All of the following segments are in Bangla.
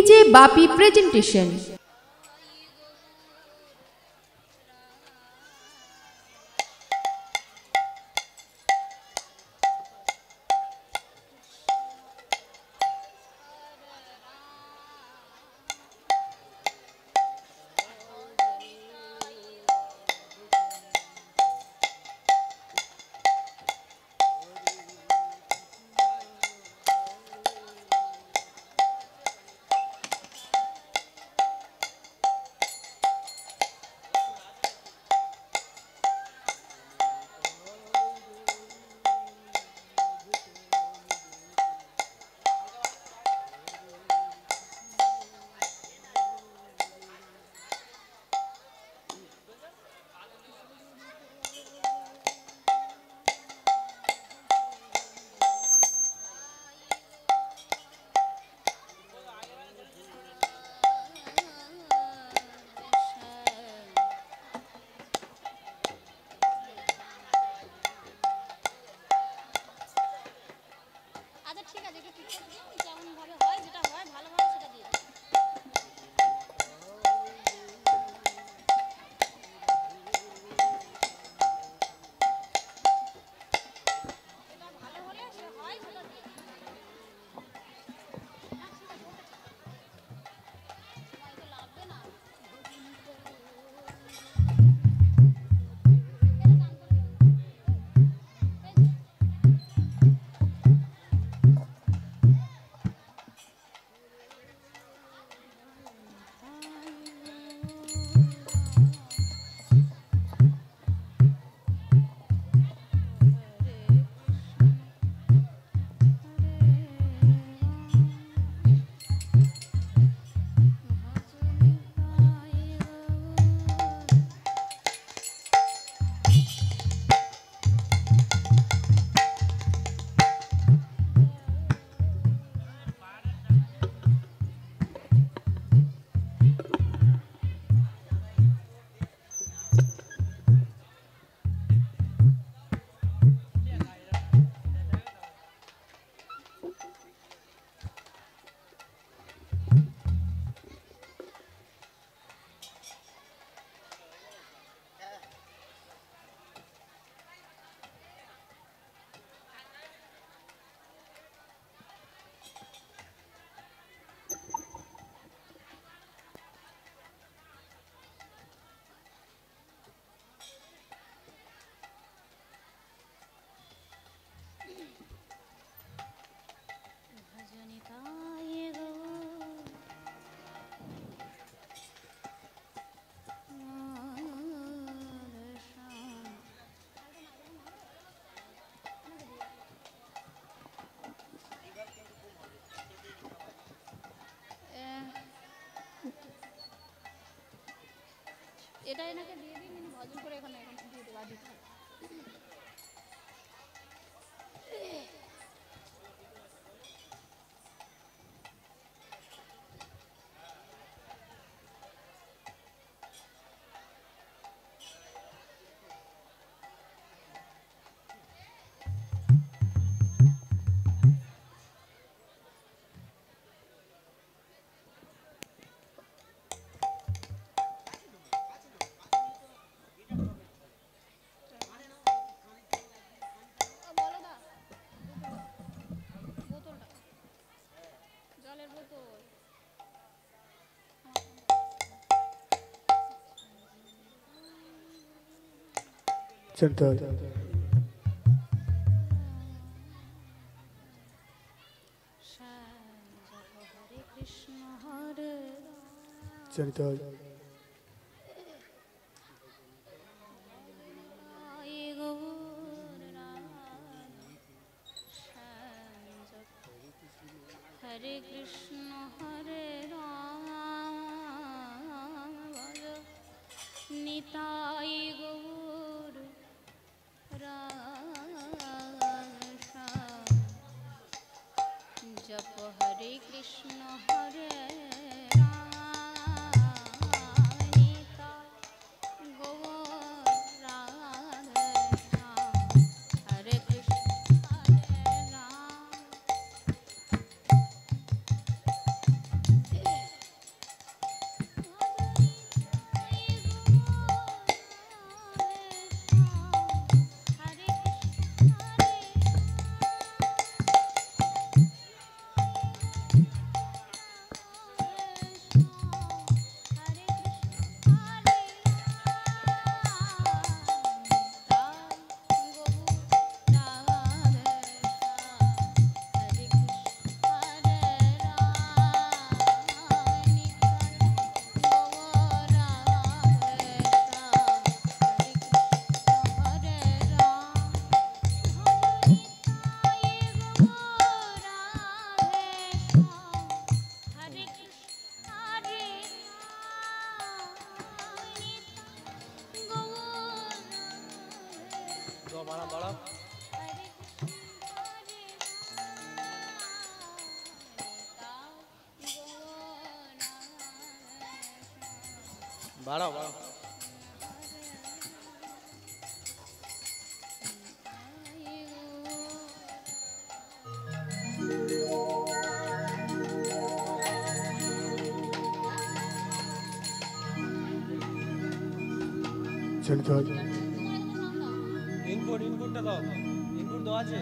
ডিজে বাপি প্রেজেন্টেশন। এটা এনাকে দিয়ে দিন, ইনি ভজন করে এখানে দিয়ে দেওয়া দিতে হবে। चलता चलता हरे कृष्ण हरे राम निताय गौर जप हरे कृष्ण हरे राम निताय गौर हरे कृष्ण हरे राम বাড়াও বাড়াও। জানিতে হয় ইনপুটটা দাও, ইনপুট দেওয়া আছে।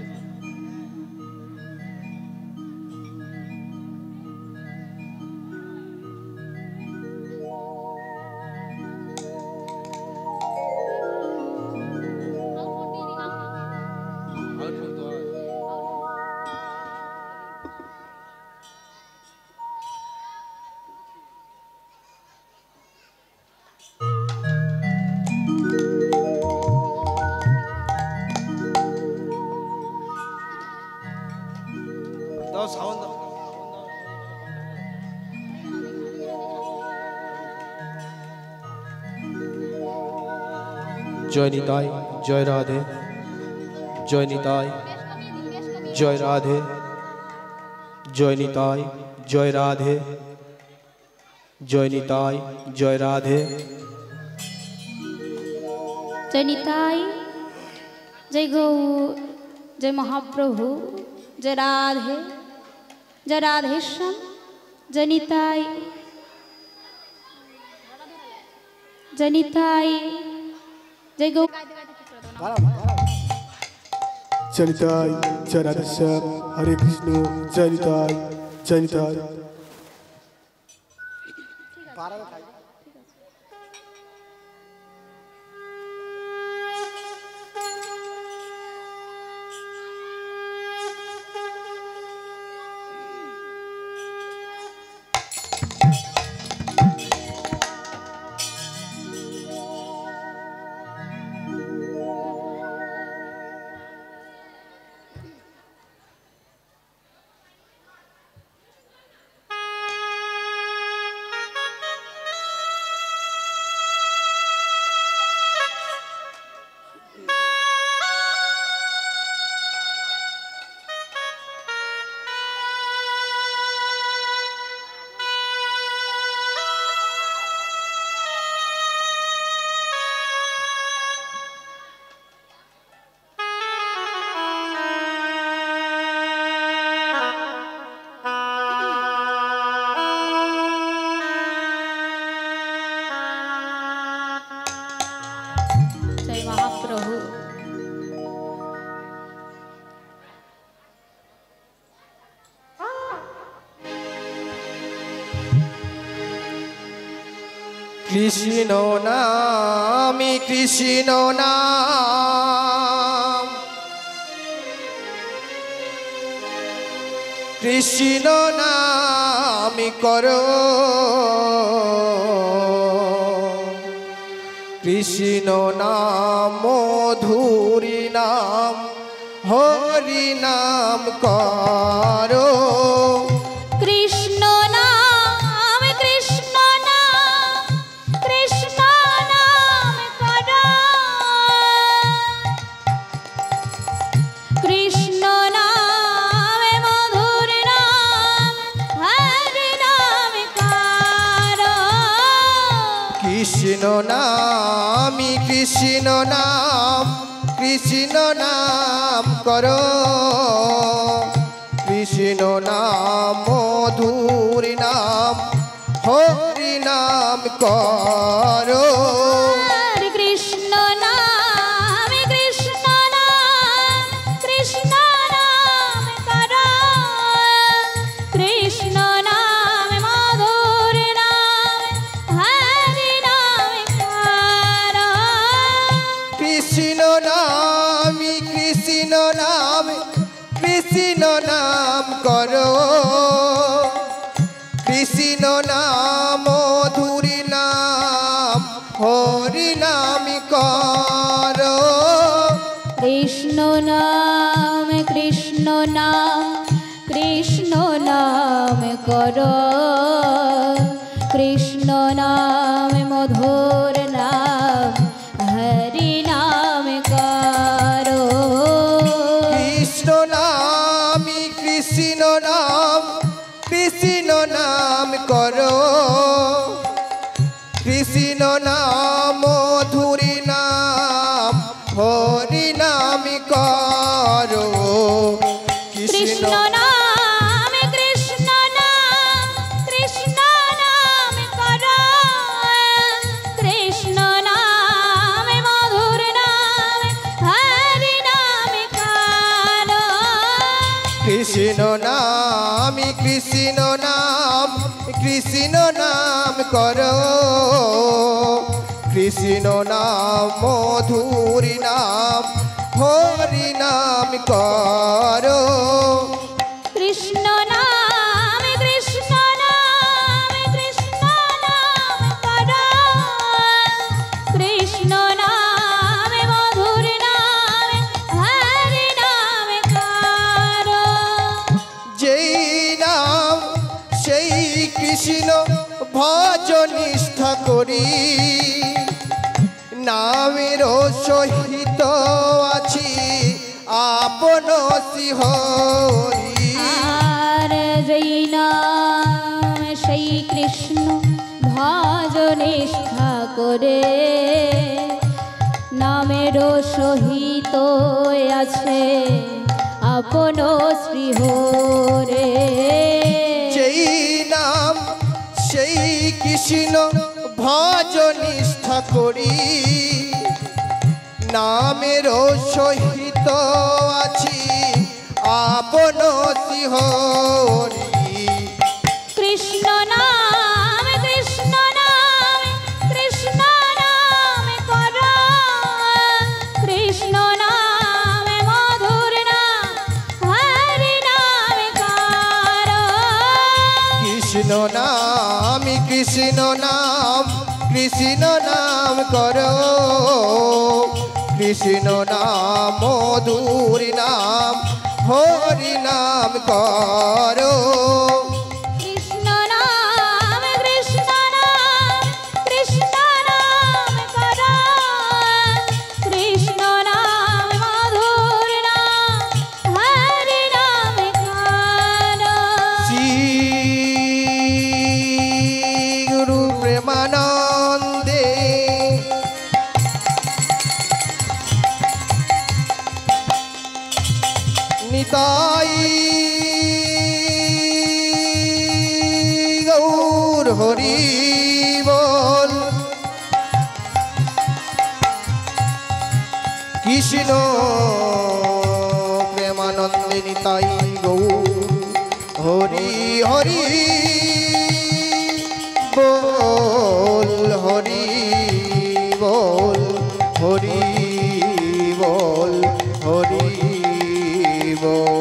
দাও সাউন্ড দাও। জয় নিতাই, জয় রাধে, জয় নিতাই, জয় রাধে, জয় নিতাই, জয় রাধে, জয় নিতাই, জয় রাধে। जय निताई, जय गौ, जय महाप्रभु, जय राधे, जय राधेश्याम, जय निताई, जय निताई, जय गौ। জানিতে হয় জয় রাধেশ্যাম, হরে কৃষ্ণ, জয় নিতাই, জয় নিতাই। जय महाप्रभु। কৃষ্ণ নামি কৃষ্ণ নাম, কৃষ্ণ নামি করো, কৃষ্ণ নাম মধুরি নাম, হরি নাম করো। कृष्ण नाम, कृष्ण नाम, कृष्ण नाम करो, कृष्ण नाम मधुर नाम, हरि नाम करो। কৃষ্ণ নামি কৃষ্ণ নাম, কৃষ্ণ নাম করো, কৃষ্ণ নাম মধুরি নাম, হরি নাম করো। हरे कृष्ण नाम, कृष्ण नाम, कृष्ण नाम करो, कृष्ण नाम मधुर नाम, हरि नाम करो। কৃষ্ণ নামি কৃষ্ণ নাম, কৃষ্ণ নাম করো, কৃষ্ণ নাম মধুরি নাম, হরি নাম করো। कृष्ण नाम, कृष्ण नाम, कृष्ण नाम करो, कृष्ण नाम मधुर नाम, हरि नाम करो। কৃষ্ণ নামি কৃষ্ণ নাম, কৃষ্ণ নাম করো, কৃষ্ণ কৃষ্ণ নাম করো, কৃষ্ণ নাম মধুর নাম, হরি নাম করো। কৃষ্ণ নাম কৃষ্ণ নাম কৃষ্ণ নাম করো, কৃষ্ণ নাম মধুর নাম, হরি নাম করো। যেই নাম সেই কৃষ্ণ ভজ নিষ্ঠা করি, নামের সহিত আছি আপন শ্রীহরি। আর যেই নাম সেই কৃষ্ণ ভজ নিষ্ঠা করে, নামের সহিত আছে আপন শ্রীহরে। যেই নাম সেই কৃষ্ণ ভজ নিষ্ঠা করি, নামের সহিত আছি আপন শ্রীহরি। কৃষ্ণ নাম কৃষ্ণ নাম কৃষ্ণ নাম করো, কৃষ্ণ নাম মধুর নাম, হরি নাম করো। কৃষ্ণ নাম কৃষ্ণ নাম করো, কৃষ্ণ নাম মধুর নাম, হরি নাম করো। কৃষ্ণ নাম কৃষ্ণ নাম কৃষ্ণ নাম করো, কৃষ্ণ নাম মধুর নাম, হরি নাম করো। শ্রী গুরু প্রেমানন্দে নিতাই গৌর হরি বল। কৃষ্ণ প্রেমানন্দে নিতাই গৌর হরি হরি বল, হরি বল, হরি বল, হরি বল।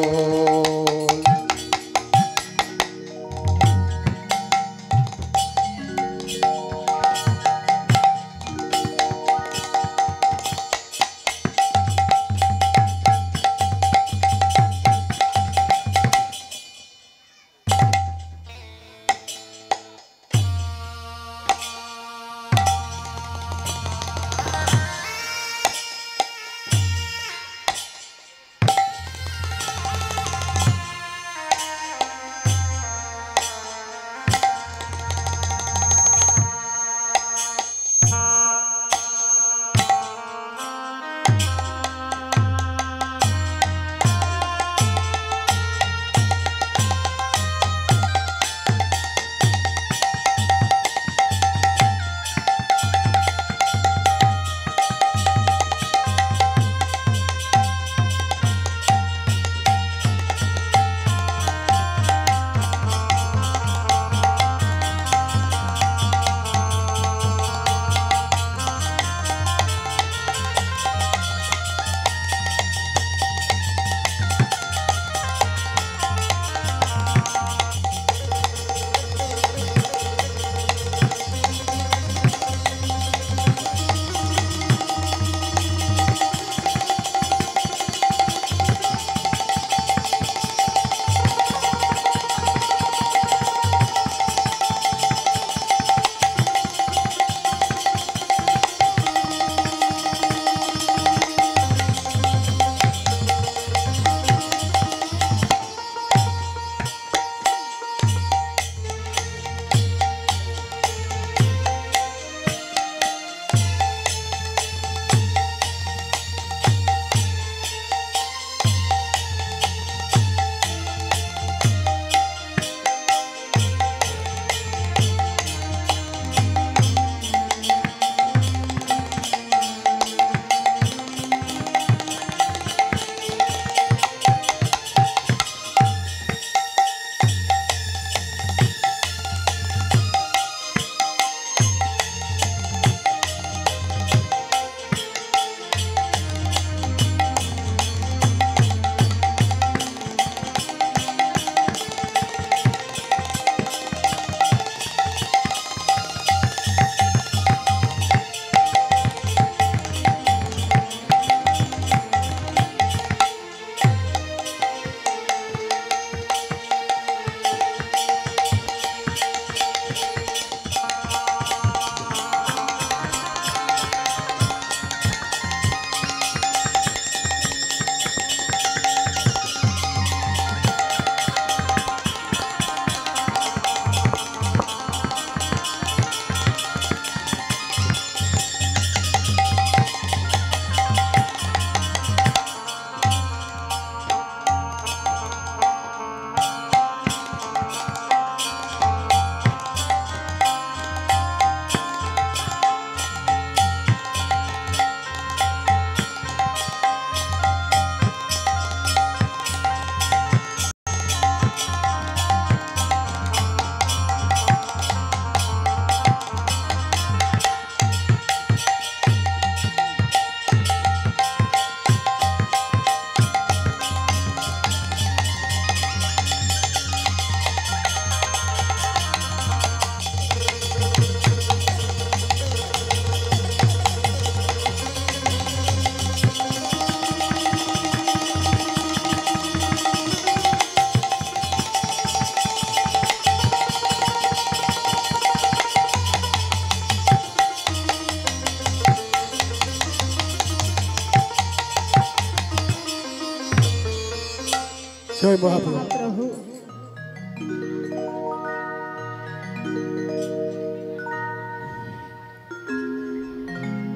মহাপ্রভু। প্রভু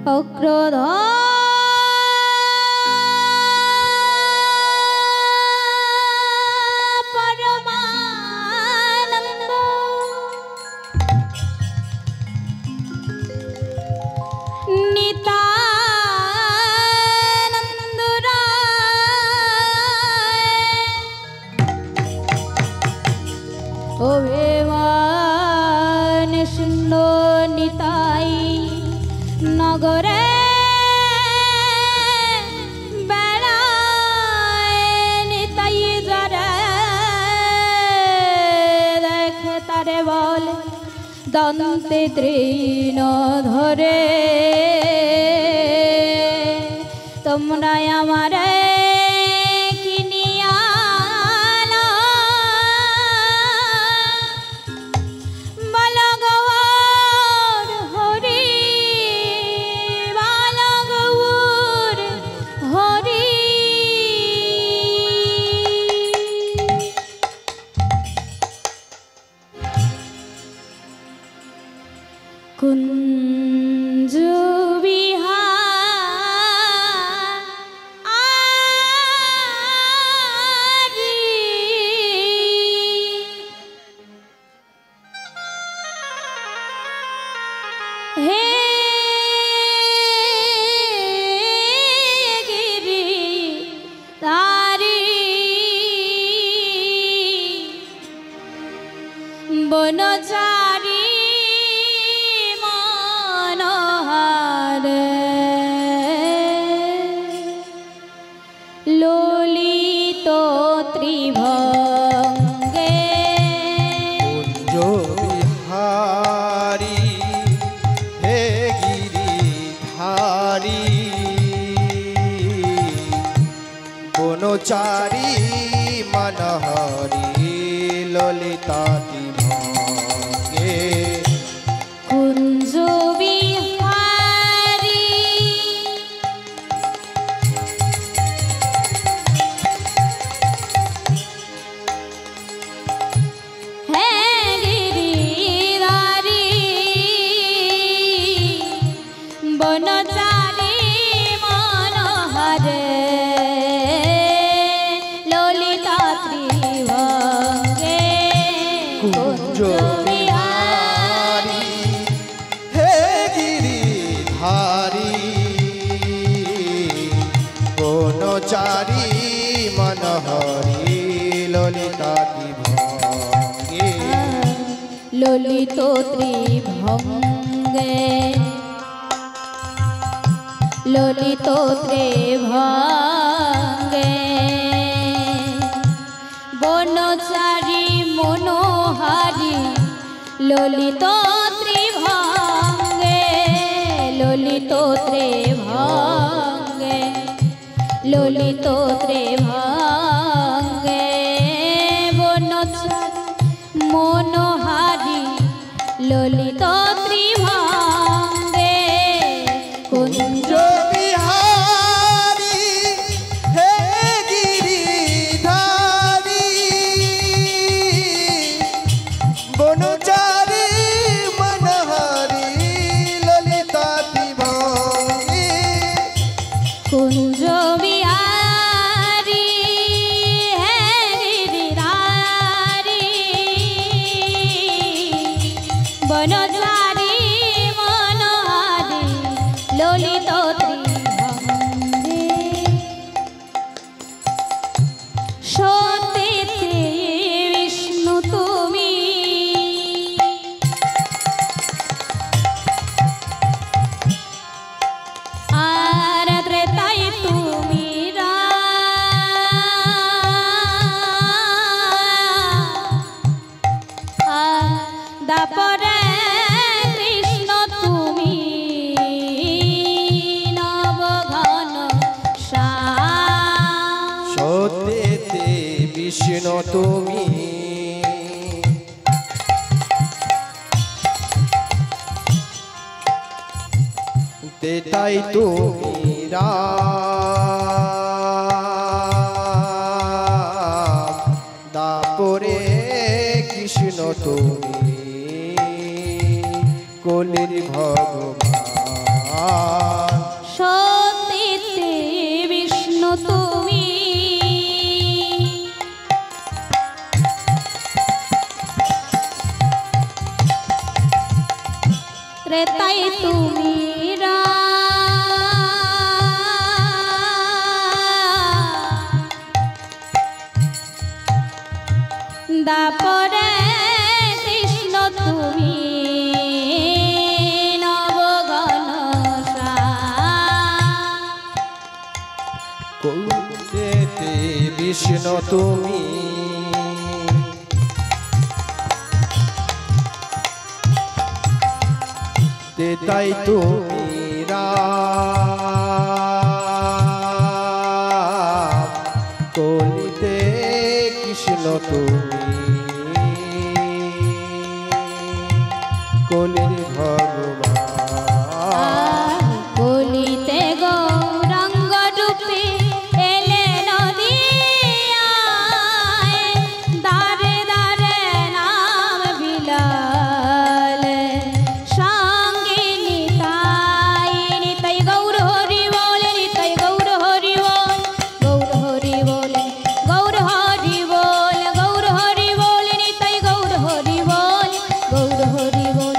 অক্রোধ পরমানন্দ নিতানন্দ রায় অভিমান শূন্য নিতাই নগরে বেড়ায় নিতাই যারে দেখে তারে বলে দন্তে তৃণ ধরে তোমরা আমারে কিনিয়া আনো বল গৌর হরি বল গৌর হরি কুঞ্জ বিহারি হে গিরিধারী বনচারী মনোহরে ললিত ত্রিভঙ্গে কুঞ্জ বিহারী হে গিরিধারী বনচারী মনোহরি ললিতাতি ভঙ্গে কুঞ্জ বিহারী হে গিরিধারী বনচারী মনোহরে ললিতা ত্রিভঙ্গে কুঞ্জ বিহারী হে গিরিধারী বনচারী মনোহরি ললিতাতি ভঙ্গে ললিত ত্রিভঙ্গে ললিত ত্রিভঙ্গে বনচারী মনোহারি ললিত ত্রিভঙ্গে ললিত ত্রিভঙ্গে ললিত ত্রিভঙ্গে বনচারী মনোহারি ললিত ত্রিভঙ্গে কুঞ্জ বিহারী হে গিরিধারী বনচারী মনোহরি ললিতাতি ভঙ্গে কুঞ্জ বিহারী হে গিরিধারী বনচারী মনোহারি ললিত ত্রিভঙ্গে সত্যে বিষ্ণু তুমি আর ত্রেতাই তুমি দাপরে কৃষ্ণ তুমি নবঘন সত্যেতে বিষ্ণু তুমি তেতাই তুমি রাম কলির ভগবান সত্যিতে বিষ্ণু তুমি ত্রেতায় তুমি দাপরে কৃষ্ণ তুমি নবঘনশ্যাম কলিতে বিষ্ণু তুমি তেতাই তুমি রাম কলিতে কৃষ্ণ তুমি কলির ভগবান কলিতে গৌরাঙ্গ রূপে এলে নদিয়ায় দারে দারে নাম বিলাল সঙ্গে নিতাই নিতাই গৌর হরি বল নিতাই গৌর হরি বল গৌর হরি বল গৌর হরি বল গৌর হরি বল নিতাই গৌর হরি বল গৌর হরি বল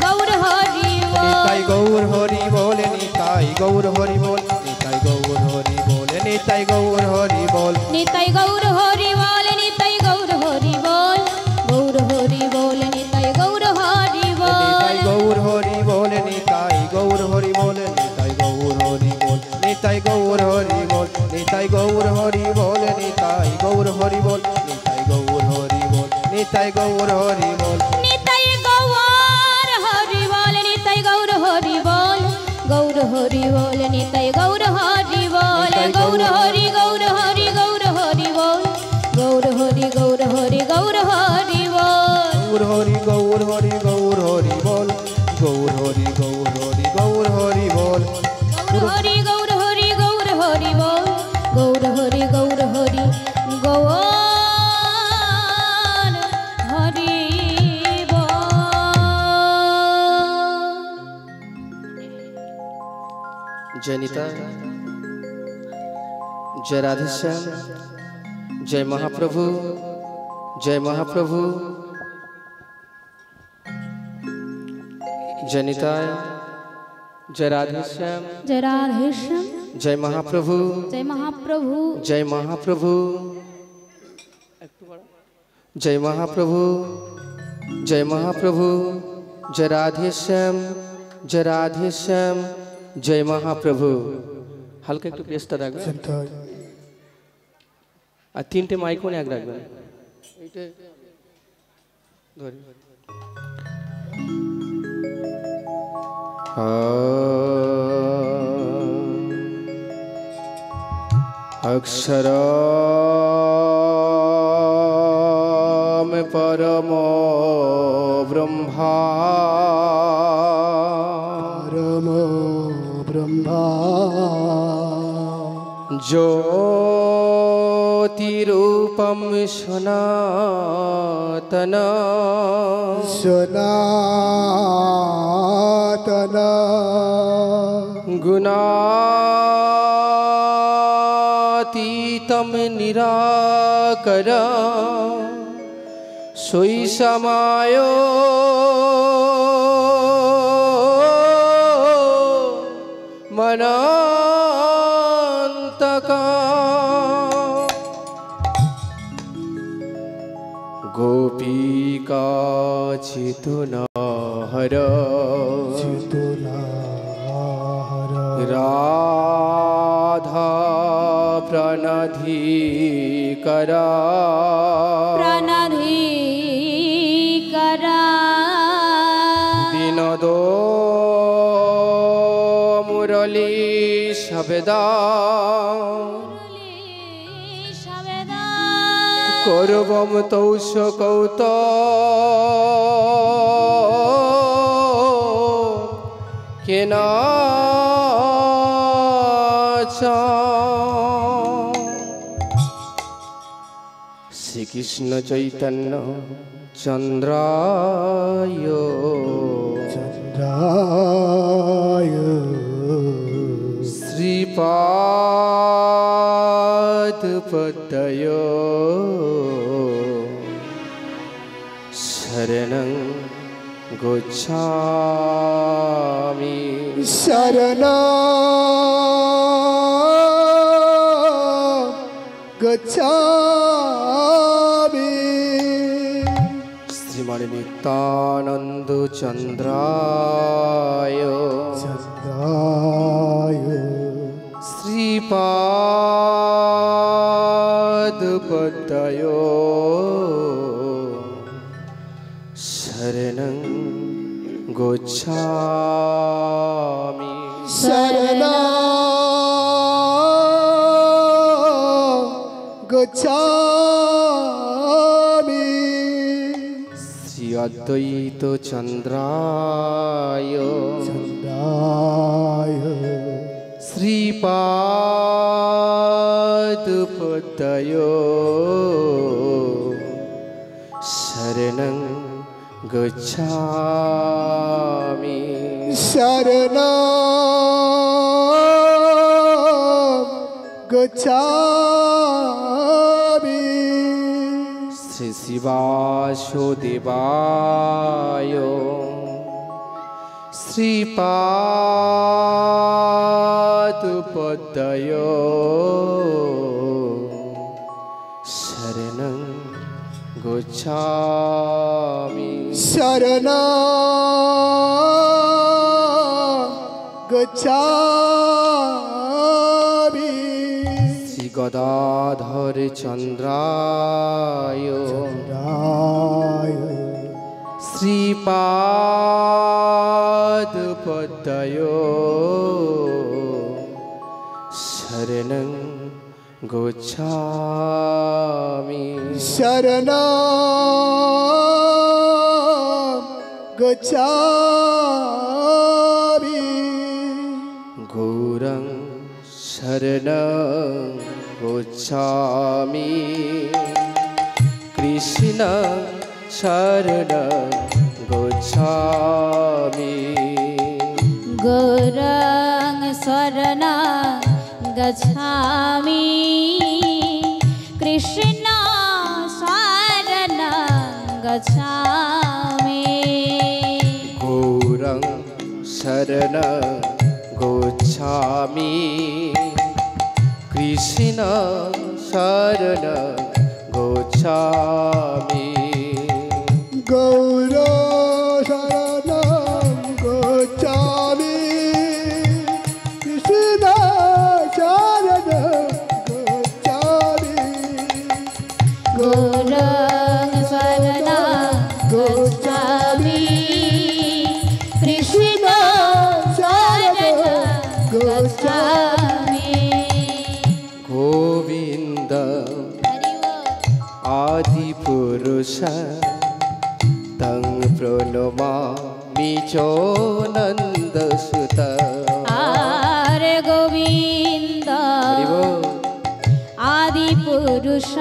গৌর হরি বল নিতাই গৌর হরি বল নিতাই গৌর হরি বল নিতাই গৌর হরি বল নিতাই গৌর হরি বল নিতাই গৌর হরি বল গৌর হরি বল নিতাই গৌর হরি বল নিতাই গৌর হরি বল নিতাই গৌর হরি বল নিতাই গৌর হরি বল নিতাই গৌর হরি বল নিতাই গৌর হরি বল নিতাই গৌর হরি বল নিতাই গৌর হরি বল নিতাই গৌর হরি বল নিতাই গৌর হরি বল গৌর হরি বল নিতাই গৌর হরি বল গৌর হরি গৌর হরি গৌর হরি বল গৌর হরি গৌর হরি গৌর হরি বল গৌর হরি গৌর হরি গৌর হরি বল গৌর হরি গৌর হরি গৌর হরি বল গৌর হরি গৌর হরি গৌর হরি বল গৌর হরি গৌর হরি গৌর হরি বল जय निताय जय राधेश्याम जय महाप्रभु जय महाप्रभु जय निताय जय राधेश्याम जय राधेश्याम जय महाप्रभु जय महाप्रभु जय महाप्रभु जय महाप्रभु जय महाप्रभु जय राधेश्याम जय राधेश्याम जय महाप्रभु हल्का একটু প্রেসটা রাখবেন চিন্তায় আর তিনটে মাইক্রোফোন এক রাখবেন এইটা ধরি अक्षरम परमो ब्रह्मा परम ब्रह्मा ज्योतिरूपं सनातन सनातन गुणातीतं निराकर सोई समायो मनान्तका गोपिका चितुनाहर चितुनाहर राधा प्रणधिकरा प्रणधिकरा विनोदो मुरली शब्दा করবম তৌষ কৌত কেনা শ্রীকৃষ্ণ চৈতন্য চন্দ্রায় श्रीपादपद्मयो शरणं गच्छामि शरणं गच्छामि श्रीमान नित्यानंद चंद्राय श्रीपादपद्मयो शरणं गच्छामि शरणं गच्छामि श्री अद्वैत चंद्राय श्रीपादपद्मयो शरणं गच्छामि शरणं गच्छामि श्री शिवासुदेवाय श्रीपादपद्मयो शरणं गच्छामि शरणं गच्छामि श्री गदाधर चंद्राय श्रीपादपद्मयो शरणं गच्छामि शरणं गच्छामि गौरं शरणं गच्छामि कृष्ण शरणं गच्छामि गौरं शरणं गच्छामि कृष्ण शरणं गच्छामि गौरं शरणं गच्छामि कृष्ण शरणं गच्छामि गौर शरणं गच्छामि कृष्ण शरणं गच्छामि गौरं शरणं गच्छामि कृष्ण शरणं गच्छामि गोविंद आदिपुरुष तं प्रणमामि च नन्दसुत आरे गोविंद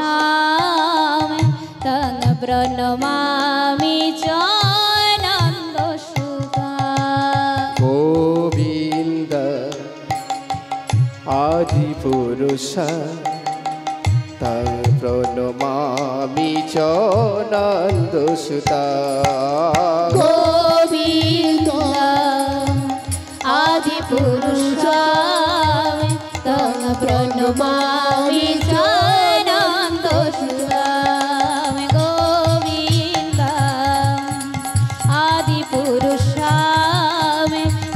आदिपुरुषां तं प्रणमामि च नन्दसुता गोविंद आदिपुरुष तं प्रणमामि च नन्दसुता गोविंद आदिपुरुषां तं प्रणमामि च नन्दसुता गोविंद आदिपुरुषां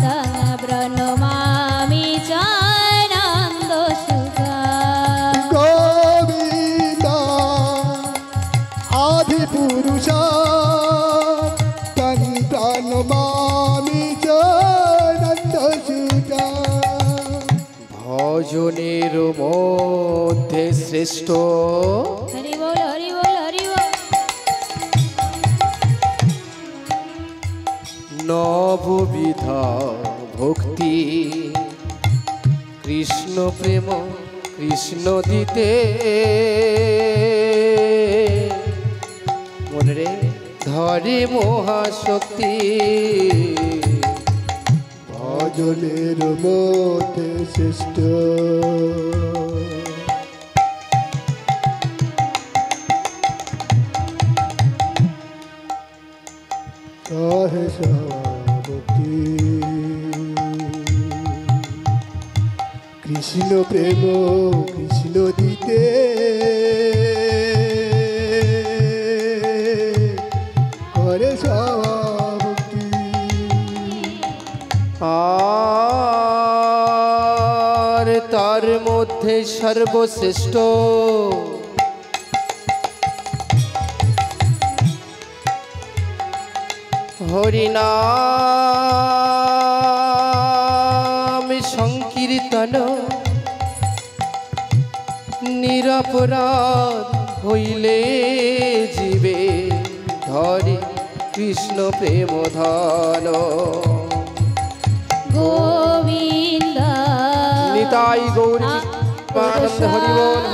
तं प्रणमामि च नन्दसुता गोविंद आदिपुरुषा तं प्रणमामि च नन्दसुता भजनेर मध्य श्रेष्ठ हरि बोल हरि बोल हरि बोल नवविधा भक्ति कृष्ण प्रेम कृष्ण दिते मनरे धरे महाशक्ति भजनेर मध्य श्रेष्ठ ভক্তি কৃষ্ণ প্রেম কৃষ্ণ দিতে করে ভক্তি আর তার মধ্যে সর্বশ্রেষ্ঠ হরিনাম সংকীর্তন নিরপরাধ হইলে জীবে ধরে কৃষ্ণ প্রেম ধন গোবিন্দ নিতাই গৌরী আনন্দ হরি বল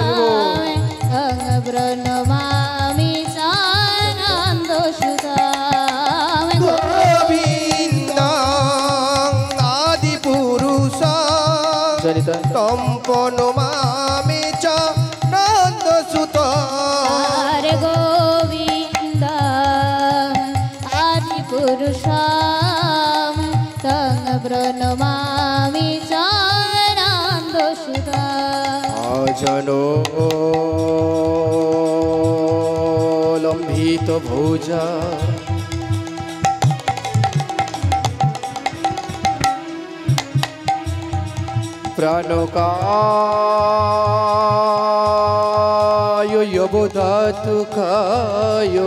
প্রণমামি সানন্দ সুধাম গোবিন্দ আদি পুরুষ তম প্রণমামি চ নন্দ সুত হরে গোবিন্দ আদি পুরুষাম তং প্রণমামি সানন্দ সুধাম অজন লম্বিত ভোজা প্রাণকায় যবদাতু কায়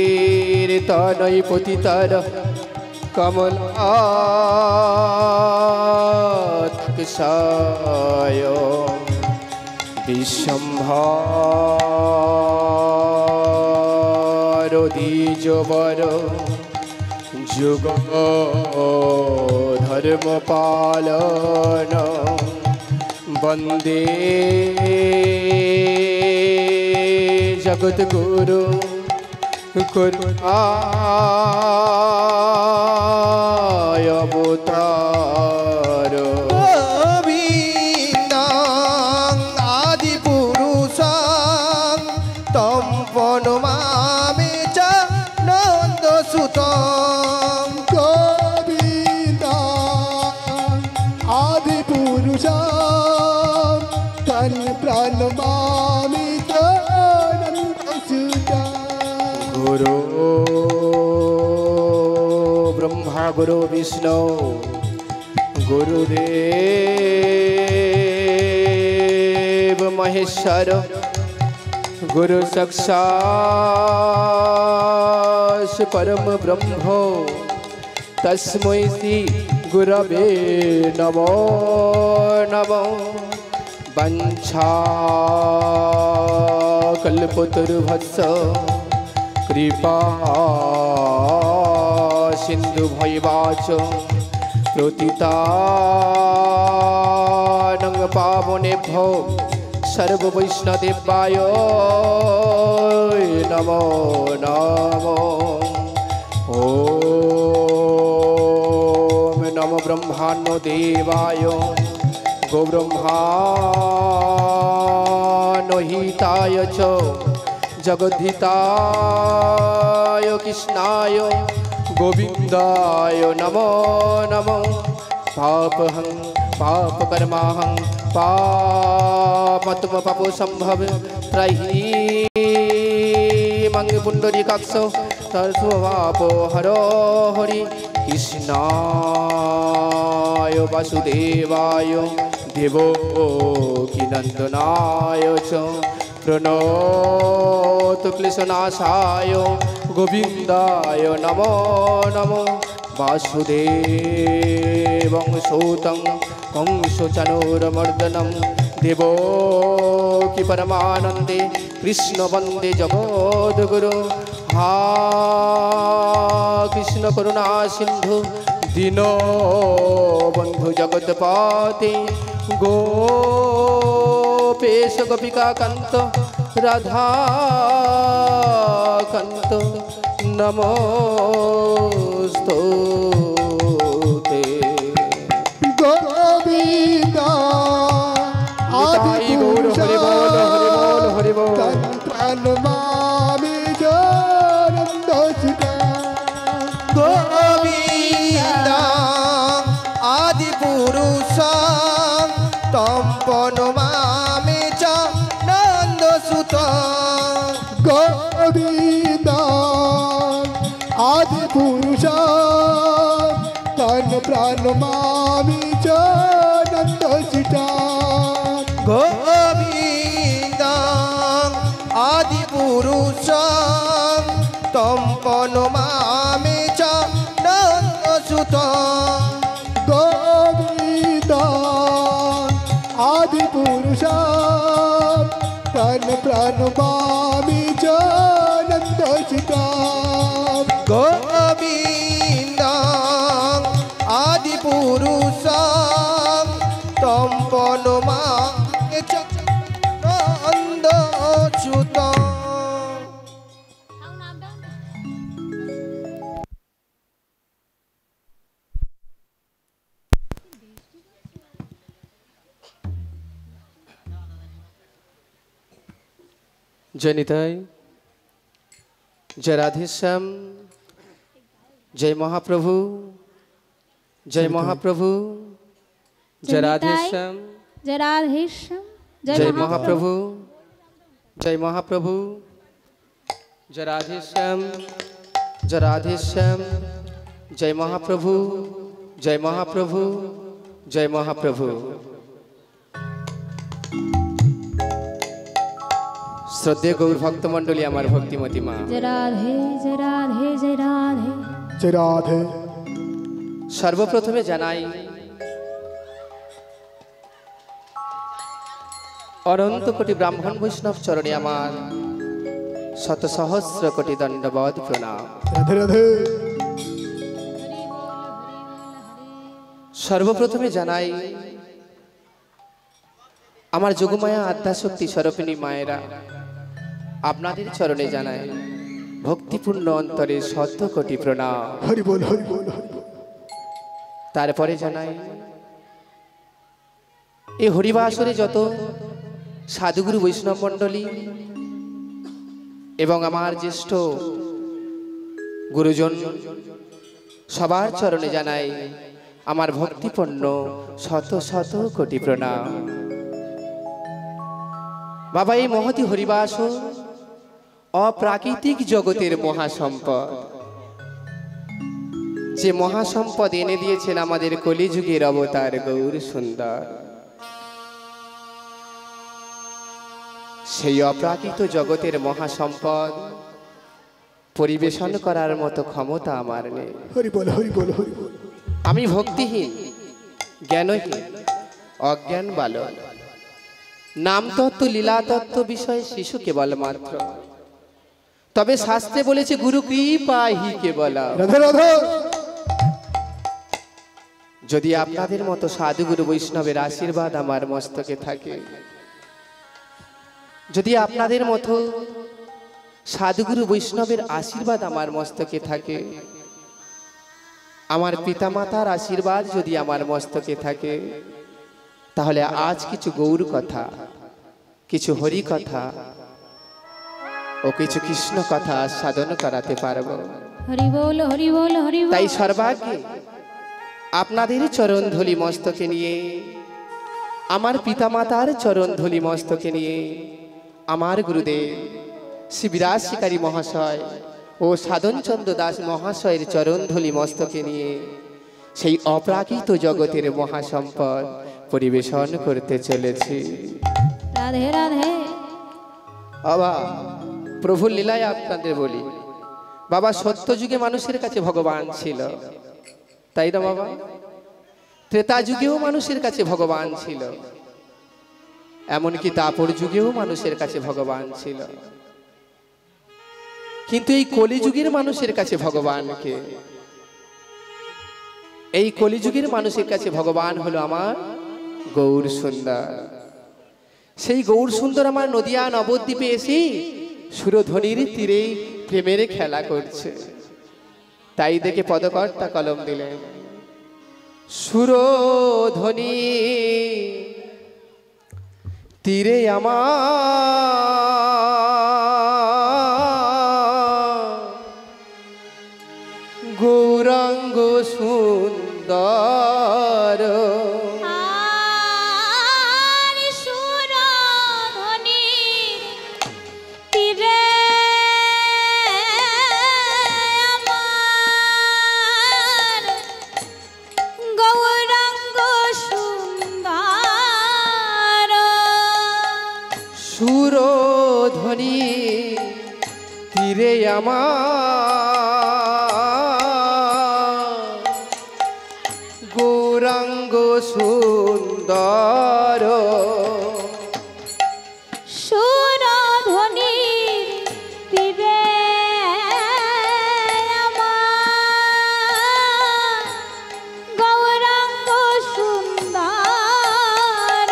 সংকীর্তনৈ পতিতার কমলাৎকসায় বিশ্বম্ভর দ্বিজবর যুগ ধর্ম পালন বন্দে জগৎগুরু করুণায় অবতার গোবিন্দ আদি পুরুষ তম প্রণমামি চ নন্দ সুত গোবিন্দ আদি পুরুষ তন প্রাণমামি গুরু ব্রহ্মা গুরু বিষ্ণু গুরুদেব মহেশ্বর গুরু সাক্ষাৎ পরম ব্রহ্ম তস্मै শ্রী গুরবে নমো নমো বঞ্ছা কল্পতরুভৎস কৃপা সিন্ধু ভৈবাচ প্রতিতানং পাবনেভ্যো সর্ববৈষ্ণদেবায় নমো নমো ওম নমো ব্রহ্মাণ্ড দেবায় গোব্রহ্মাণহিতায় চ জগদ্ধিতায় কৃষ্ণায় গোবিন্দায় নমো নমো পাপহং পাপকর্মাহং পাপত্ম পাপো সম্ভব ত্রয়ী মঙ্গ পুণ্ডরীকাক্ষ তর্থপাপো হরো হরি কৃষ্ণায় বাসুদেবায় দেবকীনন্দনায় চ প্রণত ক্লেশনাশায় গোবিন্দায় নমো নমো বাসুদেবং সূतं কংসচানুরমর্দनं দেবকী পরমানন্দে কৃষ্ণ বন্দে জগদ্গুরু হা কৃষ্ণ করুণা সিন্ধু দীনবন্ধু জগৎপতে গোপেশ গোপিকা কান্ত রাধা কান্ত নমস্তুতে গোবিন্দ নমামি চ নন্দ সুত গোবিন্দ আদি পুরুষ তন প্রাণ মামি চ নন্দ সুতা গোবিন্দ আদি পুরুষ তম্পন মামি চ নন্দ সুত গোবিন্দ আদি পুরুষ তন প্রাণ মামি চ নন্দ সুতা গোবিন্দ আদি পুরুষ তম্পন মামি চ নন্দ সুত Down, up, down. जय निताई जय राधेश्याम जय महाप्रभु जय महाप्रभु जय राधेश्याम जय राधेश्याम जय महाप्रभु जय महाप्रभु जय राधेश्याम जय राधेश्याम जय महाप्रभु जय महाप्रभु जय महाप्रभु श्रद्धेय गौर भक्त मंडली आमार भक्तिमती मा जय राधे जय राधे जय राधे जय राधे सर्वप्रथमे जानाई अनंत कोटि ब्राह्मण वैष्णव चरणे आमार शत सहस्र कोटि दंडवत प्रणाम राधे राधे सर्वप्रथमे जानाई आमार जोगमाया आद्याशक्ति स्वरूपिणी मायेरा आपनादेर चरणे जानाई भक्तिपूर्ण अंतरे शत कोटि प्रणाम हरि बोल हरि बोल हरि बोल तारपरे जानाई ए हरिबासरे जत साधुगुरु वैष्णव मंडली एवं आमार ज्येष्ठ गुरुजन सबार चरणे जानाई आमार भक्तिपूर्ण शत शत कोटि प्रणाम बाबा এই মহতি হরিবাস অপ্রাকৃতিক জগতের মহাসম্পদ যে মহাসম্পদ এনে দিয়েছেন আমাদের কলিযুগের অবতার গৌর সুন্দর সেই অপ্রাকৃত জগতের মহাসম্পদ পরিবেশন করার মতো ক্ষমতা আমার নেই हरि बोल हरि बोल हरि बोल আমি ভক্তিহীন জ্ঞানহীন অজ্ঞান বালক नाम तत्व लीला तत्व विषय शिशु केवल मात्र तबे शास्त्रे बोलेছে गुरु कृपा ही केवल राधे राधे যদি আপনাদের মতো সাধুগুরু বৈষ্ণবের আশীর্বাদ আমার মস্তকে থাকে যদি আপনাদের মতো সাধুগুরু বৈষ্ণবের আশীর্বাদ আমার মস্তকে থাকে আমার পিতামাতার আশীর্বাদ যদি আমার মস্তকে থাকে তাহলে আজ কিছু গৌর কথা কিছু হরি কথা ও কিছু কৃষ্ণ কথা সাধন করাতে পারব हरि बोल हरि बोल हरि बोल তাই সর্বাগ্রে আপনাদের চরণ ধূলি মস্তকে নিয়ে আমার পিতামাতার চরণ ধূলি মস্তকে নিয়ে আমার গুরুদেব শ্রী বিরাজ শিকারী মহাশয় ও সাধনচন্দ্র দাস মহাশয়ের চরণ ধূলি মস্তকে নিয়ে সেই অপ্রাকৃত জগতের মহাসম্পদ পরিবেশন করতে চলেছি राधे राधे বাবা প্রভুর লীলায় আপনাদের বলি বাবা সত্য যুগে মানুষের কাছে ভগবান ছিল তাই না বাবা ত্রেতা যুগেও মানুষের কাছে ভগবান ছিল এমনকি দাপর যুগেও মানুষের কাছে ভগবান ছিল কিন্তু এই কলিযুগের মানুষের কাছে ভগবানকে এই কলিযুগের মানুষের কাছে ভগবান হলো আমার গৌর সুন্দর সেই গৌর সুন্দর আমার নদিয়া নবদ্বীপে এসে সুরধ্বনির তীরে প্রেমের খেলা করছে তাই দেখে পদকর্তা কলম দিলেন সুরধ্বনি তীরে আমার গৌরাঙ্গ সুন্দর আর ধ্বনি তীরে আমার গৌরাঙ্গ সুন্দর সুরধ্বনির তীরে আমার গৌরাঙ্গ সুন্দর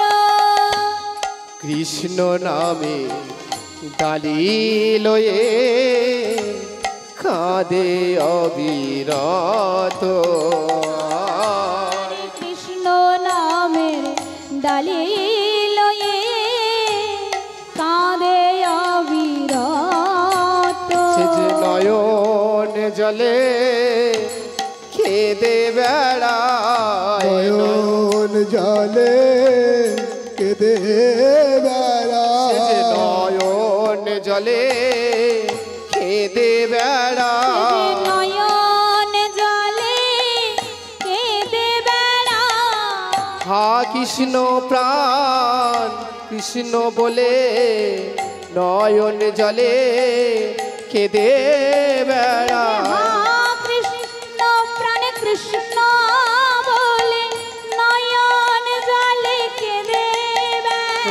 কৃষ্ণ নামে ডালি লয়ে কাঁদে অবিরত কৃষ্ণ নামের ডালি লয়ে কাঁদে অবিরত সে যে নয়ন জলে খেদে বেড়ায় নয়ন জলে কেঁদে সে বেড়ায় যে নয়ন জলে খেদে বেড়ায় নয়ন জলে কেঁদে বেড়া হা কৃষ্ণ প্রাণ কৃষ্ণ বলে নয়ন জলে কেঁদে বেড়ায় কৃষ্ণ প্রাণে কৃষ্ণ বলে নয়ন জলে কেঁদে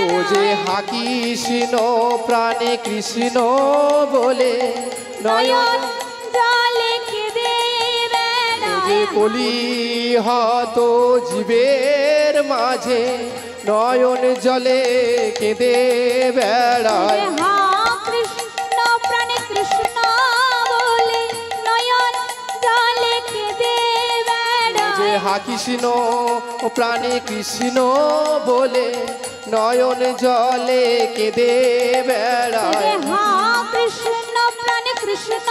ও যে হা কৃষ্ণ প্রাণে কৃষ্ণ বলে নয়ন জলে কেঁদে ও যে কলি হত জীবের মাঝে নয়ন জলে কেঁদে বেড়ায় হা কৃষ্ণ প্রাণে কৃষ্ণ বলে নয়ন জলে কেঁদে যে বেড়ায় হা কৃষ্ণ ও প্রাণে কৃষ্ণ বলে নয়ন জলে কেঁদে বেড়ায় হা কৃষ্ণ প্রাণে কৃষ্ণ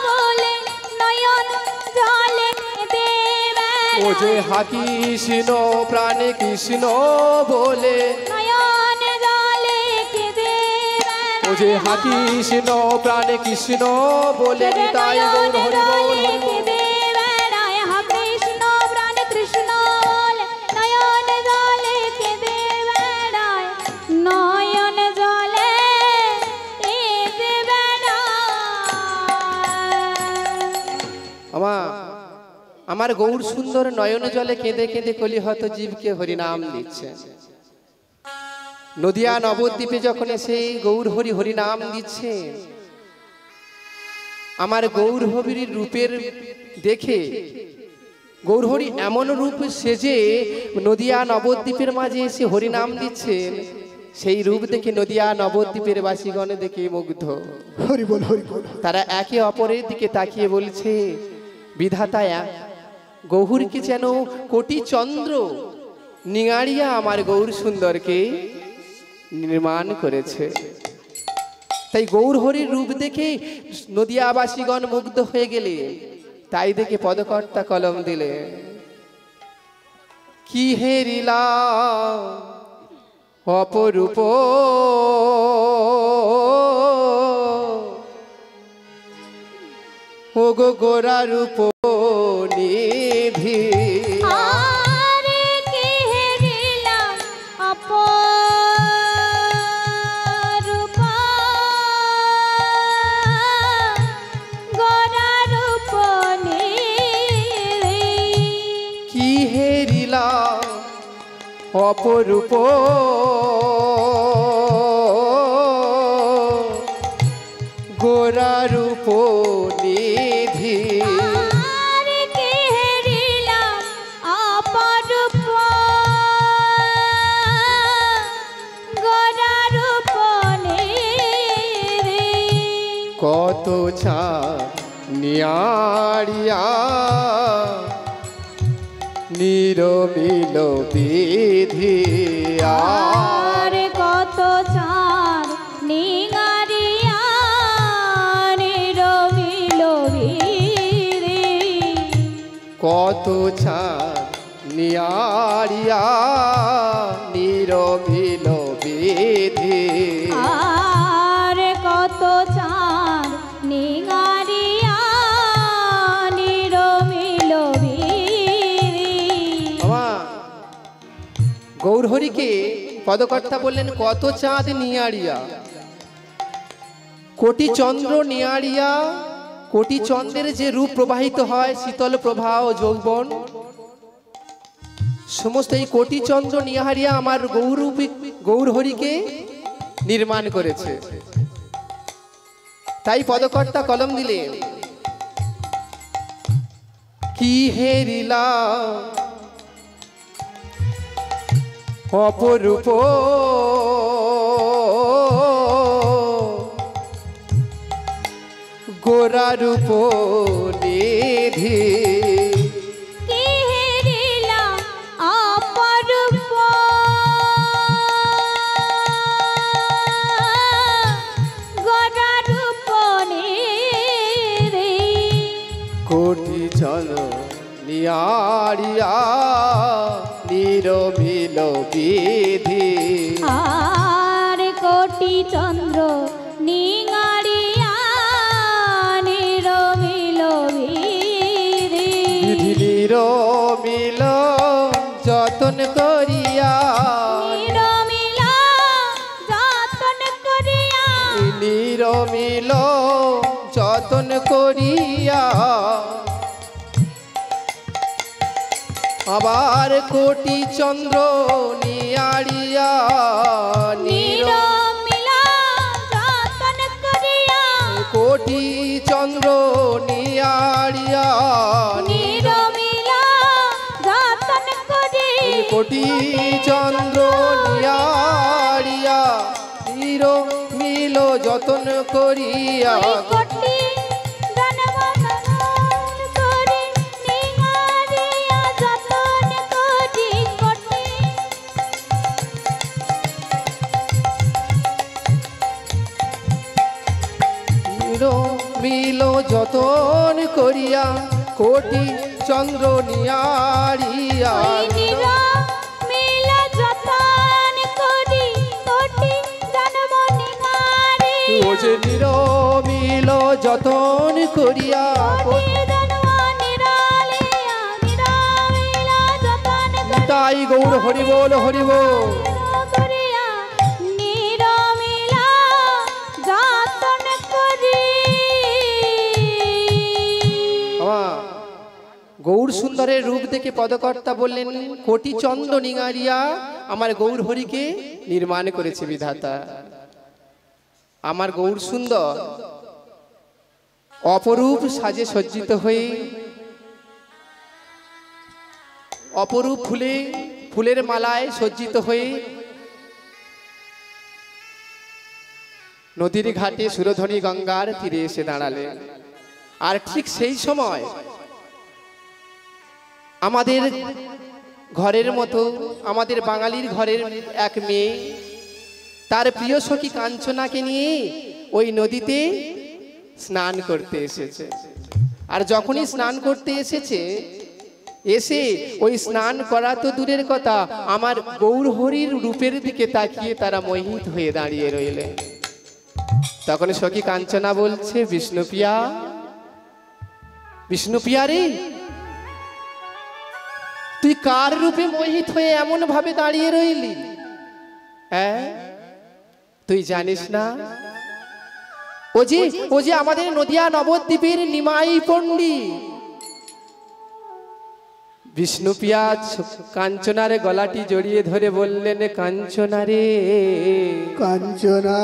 বলে নয়ন জলে কেঁদে ও যে বেড়ায় হা কৃষ্ণ প্রাণে কৃষ্ণ বলে নয়ন জলে কেঁদে ও যে হা কৃষ্ণ প্রাণে কৃষ্ণ বলে তাই গৌর হরি বল হরি বল। কেঁদে বেড়ায় হা কৃষ্ণ প্রাণে কৃষ্ণ বলে নয়ন জলে কেঁদে বেড়ায় নয়ন জলে কেঁদে বেড়ায় আমার গৌর সুন্দর নয়ন জলে কেঁদে কেঁদে কলি হত জীবকে হরিনাম দিচ্ছে নদিয়া নবদ্বীপে যখন এসে গৌর হরি হরিনাম দিচ্ছে আমার গৌর হরির রূপের দেখে গৌর হরি এমন রূপ সেজে নদিয়া নবদ্বীপের মাঝে এসে হরিনাম দিচ্ছেন সেই রূপ দেখে নদিয়া নবদ্বীপের বাসীগণ দেখে মুগ্ধ হরি বল হরি বল তারা একে অপরের দিকে তাকিয়ে বলছে বিধাতা গৌরকে যেন কোটি চন্দ্র নিঙাড়িয়া আমার গৌর সুন্দরকে নির্মাণ করেছে তাই গৌর হরির রূপ দেখে নদিয়াবাসীগণ মুগ্ধ হয়ে গেলে তাই দেখে পদকর্তা কলম দিলে কি হেরিলা অপরূপ ও গো গোরা রূপ নিধি আরে কি হেরিলাম অপরূপা গোরা রূপ নিধি কি হেরিলা অপরূপ গোরা রূপ নিধি আরে কি হেরিলাম অপরূপ গোরা রূপ নিধি কত ছা নিয়ারিয়া নিরমিল বিধি আর কত চাঁদ নিগারিয়া নিরমিল ভিড়ে কত ছা নিয়ারিয়া নিরমিল বিধি আর কত চাঁদ নিগারিয়া নিরমিল ভিড়ে গৌরহরিকে পদকর্তা বললেন কত চাঁদ নিয়ারিয়া কোটি চন্দ্র নিয়ারিয়া, কোটি চন্দ্রের যে রূপ প্রবাহিত হয় শীতল প্রভা ও যৌবন, সমস্ত এই কোটি চন্দ্র নিহারিয়া আমার গৌরহরিকে নির্মাণ করেছে। তাই পদকর্তা কলম দিলেন, কি হেরিলা অপরূপ গোরা রূপ নিধি, কি হেরিলা অপরূপ গোরা রূপ নিধি, কোটি জন নিয়ারিয়া নিরমিল বিধি, আর কোটি চন্দ্র নিঙারিয়া নিরমিল বিধি, বিধি নিরমিল যতন করিয়া, নিরমিল যতন করিয়া, নিরমিল যতন করিয়া, আবার কোটি চন্দ্র নিয়ারিয়া নিরমিল যতন করিয়া, কোটি চন্দ্র নিয়ারিয়া নিরমিল যতন করি, কোটি চন্দ্র নিয়ারিয়া নিরমিল যতন করিয়া, কোটি জন্ম জনম করি নিঙারিয়া যতন করি, কোটি নিরমিল যতন করিয়া, কোটি চন্দ্র নিয়ারিয়া, নিরমিল যতন করি, কোটি জন্ম নিঙারি, ও যে নিরমিল যতন করিয়া, কোটি জন্ম নিরালিয়া, নিরমিল যতন তাই গৌর হরি বল হরি বল। করিয়া, নিরমিল যতন করি। গৌর সুন্দরের রূপ দেখে পদকর্তা বললেন, কোটি চন্দ্র নিঙারিয়া আমার গৌর হরিকে নির্মাণ করেছে বিধাতা। আমার গৌর সুন্দর অপরূপ সাজে সজ্জিত হয়ে, অপরূপ ফুলের মালায় সজ্জিত হয়ে নদীর ঘাটে সুরধনী গঙ্গার তীরে এসে দাঁড়ালেন। আর ঠিক সেই সময় আমাদের ঘরের মতো, আমাদের বাঙালির ঘরের এক মেয়ে তার প্রিয় সখী কাঞ্চনাকে নিয়ে ওই নদীতে স্নান করতে এসেছে। আর যখনই স্নান করতে এসেছে, এসে ওই স্নান করা তো দূরের কথা, আমার গৌরহরির রূপের দিকে তাকিয়ে তারা মোহিত হয়ে দাঁড়িয়ে রইলেন। তখন সখী কাঞ্চনা বলছে, বিষ্ণুপ্রিয়া, বিষ্ণুপ্রিয়া রে, তুই কার রূপে মোহিত হয়ে এমন ভাবে দাঁড়িয়ে রইলি? হ্যাঁ, তুই জানিস না ও যে আমাদের নদিয়া নবদ্বীপের নিমাই পণ্ডিত। বিষ্ণুপ্রিয়া কাঞ্চনার গলাটি জড়িয়ে ধরে বললেন, কাঞ্চনা রে, কাঞ্চনা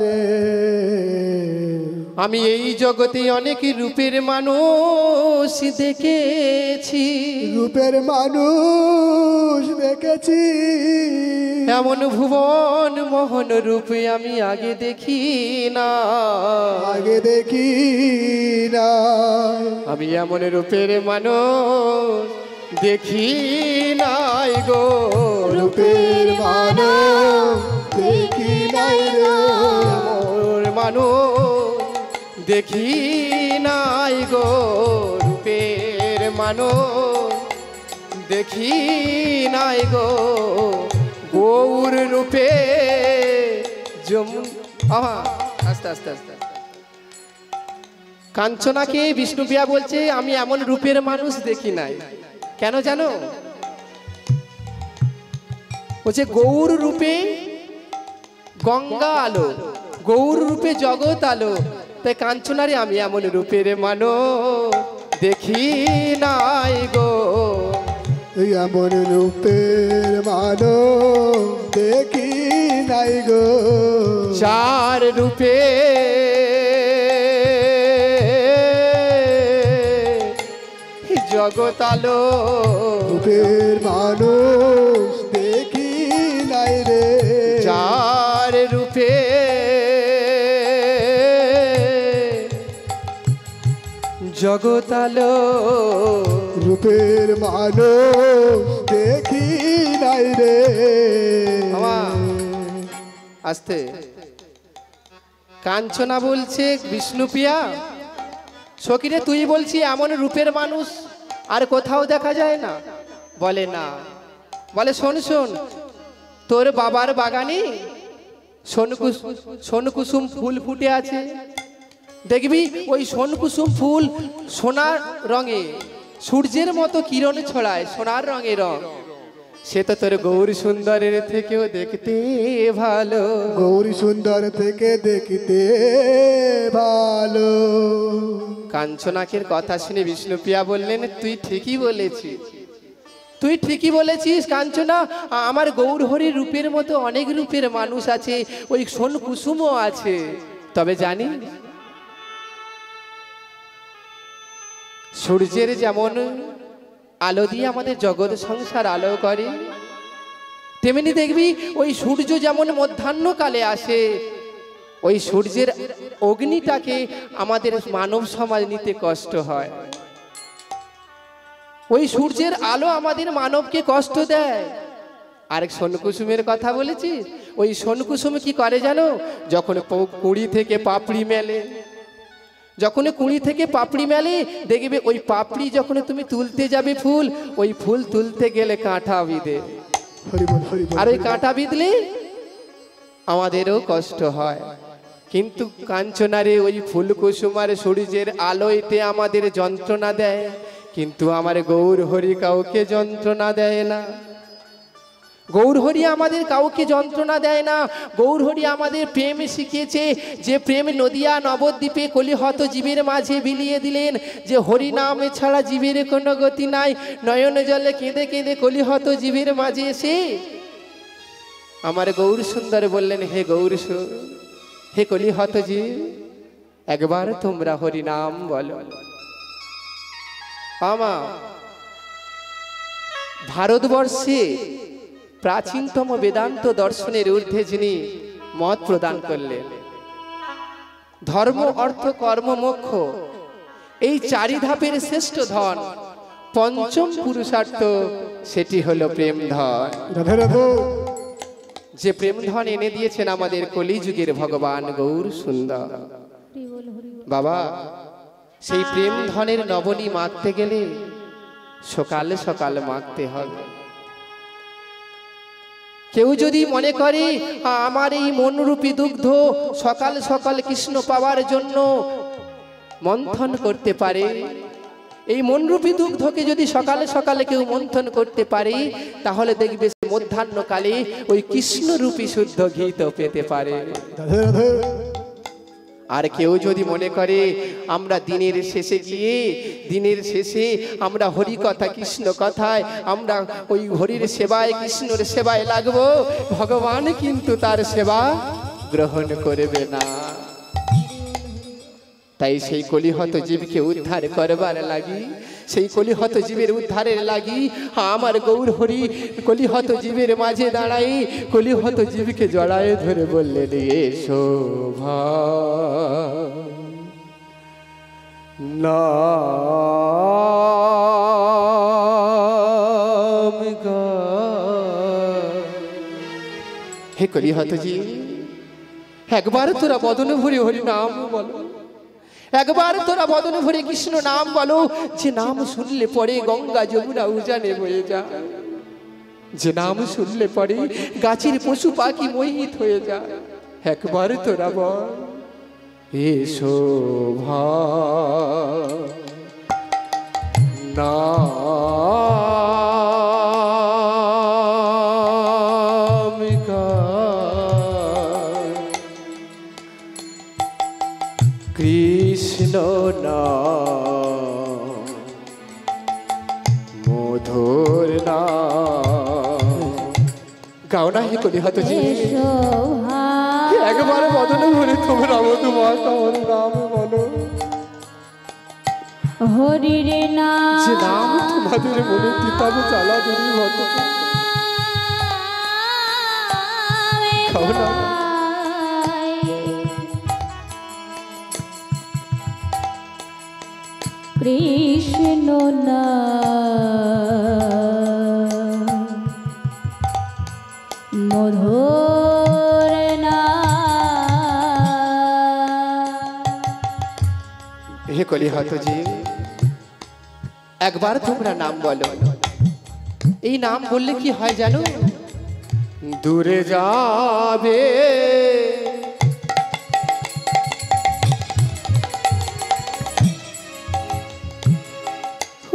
রে, আমি এই জগতে অনেক রূপের মানুষ দেখেছি, রূপের মানুষ দেখেছি, এমন ভুবন মোহন রূপে আমি আগে দেখি না, আগে দেখি না, আমি এমন রূপের মানুষ দেখি নাই গো, রূপের মানুষ দেখি নাই রে, এমন মানুষ দেখি নাই গো, রূপের মানুষ দেখি নাই গো, গৌর রূপে আস্তে আস্তে আস্তে কাঞ্চনাকে বিষ্ণুপ্রিয়া বলছে, আমি এমন রূপের মানুষ দেখি নাই। কেন জানো? বলছে গৌর রূপে গঙ্গা আলো, গৌর রূপে জগৎ আলো, তাই কাঞ্চনারে আমি এমন রূপের মানো দেখি নাই গো। এমন রূপের মানো দেখি নাই গো। চার রূপে জগৎ আলো, রূপের মানুষ দেখি নাই রে। চার রূপে জগৎ আলো, রূপের মানুষ দেখি নাই রে। আস্তে। কাঞ্চনা বলছে বিষ্ণুপ্রিয়া, সখীরে তুই বলছি এমন রূপের মানুষ আর কোথাও দেখা যায় না? বলে না। বলে শোন শোন, তোর বাবার বাগানে সোনকুসুম ফুল ফুটে আছে, দেখবি ওই সোনকুসুম ফুল সোনার রঙে সূর্যের মতো কিরণ ছড়ায়, সোনার রঙে রং। সে তো তোর গৌরী সুন্দরের থেকেও দেখতে ভালো। গৌরী সুন্দর থেকে দেখতে ভালো। কাঞ্চনাকের কথা শুনে বিষ্ণুপ্রিয়া বললেন, তুই ঠিকই বলেছিস, তুই ঠিকই বলেছিস কাঞ্চনা। আমার গৌরহরির রূপের মতো অনেক রূপের মানুষ আছে, ওই সোনকুসুমও আছে। তবে জানি সূর্যের যেমন আলো দিয়ে আমাদের জগৎ সংসার আলো করে, তেমনি দেখবি ওই সূর্য যেমন মধ্যাহ্নকালে আসে, ওই সূর্যের অগ্নিটাকে আমাদের মানব সমাজ নিতে কষ্ট হয়। ওই সূর্যের আলো আমাদের মানবকে কষ্ট দেয়। আরেক সোনকুসুমের কথা বলেছি, ওই সোনকুসুম কি করে জানো? যখন কুড়ি থেকে পাপড়ি মেলে, যখন কুড়ি থেকে পাপড়ি মেলে, দেখবে ওই পাপড়ি যখন তুমি তুলতে যাবে ফুল, ওই ফুল তুলতে গেলে কাঁটা বিঁধে, আর ওই কাঁটা বিঁধলে আমাদেরও কষ্ট হয়। কিন্তু কাঞ্চনারে ওই ফুল কুসুমার সূর্যের আলোতে আমাদের যন্ত্রণা দেয়, কিন্তু আমার গৌর হরি কাউকে যন্ত্রণা দেয় না। গৌর হরি আমাদের কাউকে যন্ত্রণা দেয় না। গৌর হরি আমাদের প্রেম শিখিয়েছে, যে প্রেম নদিয়া নবদ্বীপে কলিহত জীবের মাঝে বিলিয়ে দিলেন, যে হরি নাম ছাড়া জীবের কোনো গতি নাই। নয়ন জলে কেঁদে কেঁদে কলিহত জীবের মাঝে এসে আমার গৌর সুন্দর বললেন, হে গৌর, হে কলিহত জীব, একবার তোমরা হরি নাম বলো। আমার ভারতবর্ষে প্রাচীনতম বেদান্ত দর্শনের ঊর্ধ্বে যিনি মত প্রদান করলেন, ধর্ম অর্থ কর্ম মোক্ষ এই চারি ধাপের শ্রেষ্ঠ ধন, পঞ্চম পুরুষার্থ, সেটি হলো প্রেম ধন। যে প্রেম ধন এনে দিয়েছেন আমাদের কলিযুগের ভগবান গৌর সুন্দর বাবা। সেই প্রেম ধনের নবনী মাখতে গেলে সকাল সকাল মাখতে হবে। কেউ যদি মনে করে আমার এই মনরূপী দুগ্ধ সকাল সকাল কৃষ্ণ পাওয়ার জন্য মন্থন করতে পারে, এই মনরূপী দুগ্ধকে যদি সকালে সকালে কেউ মন্থন করতে পারে, তাহলে দেখবে মধ্যাহ্নকালে ওই কৃষ্ণরূপী শুদ্ধ ঘি তো পেতে পারে। আর কেউ যদি মনে করে আমরা দিনের শেষে গিয়ে, দিনের শেষে আমরা হরি কথা কৃষ্ণ কথায় আমরা ওই হরির সেবায় কৃষ্ণর সেবায় লাগবো, ভগবান কিন্তু তার সেবা গ্রহণ করবে না। তাই সেই কলিহত জীবকে উদ্ধার করবার লাগি, সেই কলিহত জীবের উদ্ধারের লাগি আমার গৌর হরি কলিহত জীবের মাঝে দাঁড়াই, কলিহত জীবকে জড়ায় ধরে বললেন, এসো নাম হে কলিহত জীব, একবার তোরা বদন ভরে হরি নাম বলো, একবার তোরা বদন ভরে কৃষ্ণ নাম বলো। যে নাম শুনলে পরে গঙ্গা যমুনা উজানে বয়ে যায়, যে নাম শুনলে পরে গাছের পশু পাখি মোহিত হয়ে যায়। একবার তোরা বল, এসো নাম নাম মধুর নাম। গাও না হে কলি হাত জি এসো ভাই একবারে বদলে ভরে তোমরা মধু মা তোমার নাম বলো। হরির নাম যে নাম তোমাদের মনে তিতাবে চালা দূরি হতো। খাও না। কৃষ্ণ নাম মধুর নাম। হে কলি হাত জি একবার তোমরা নাম বলো। এই নাম বললে কি হয় জানো? দূরে যাবে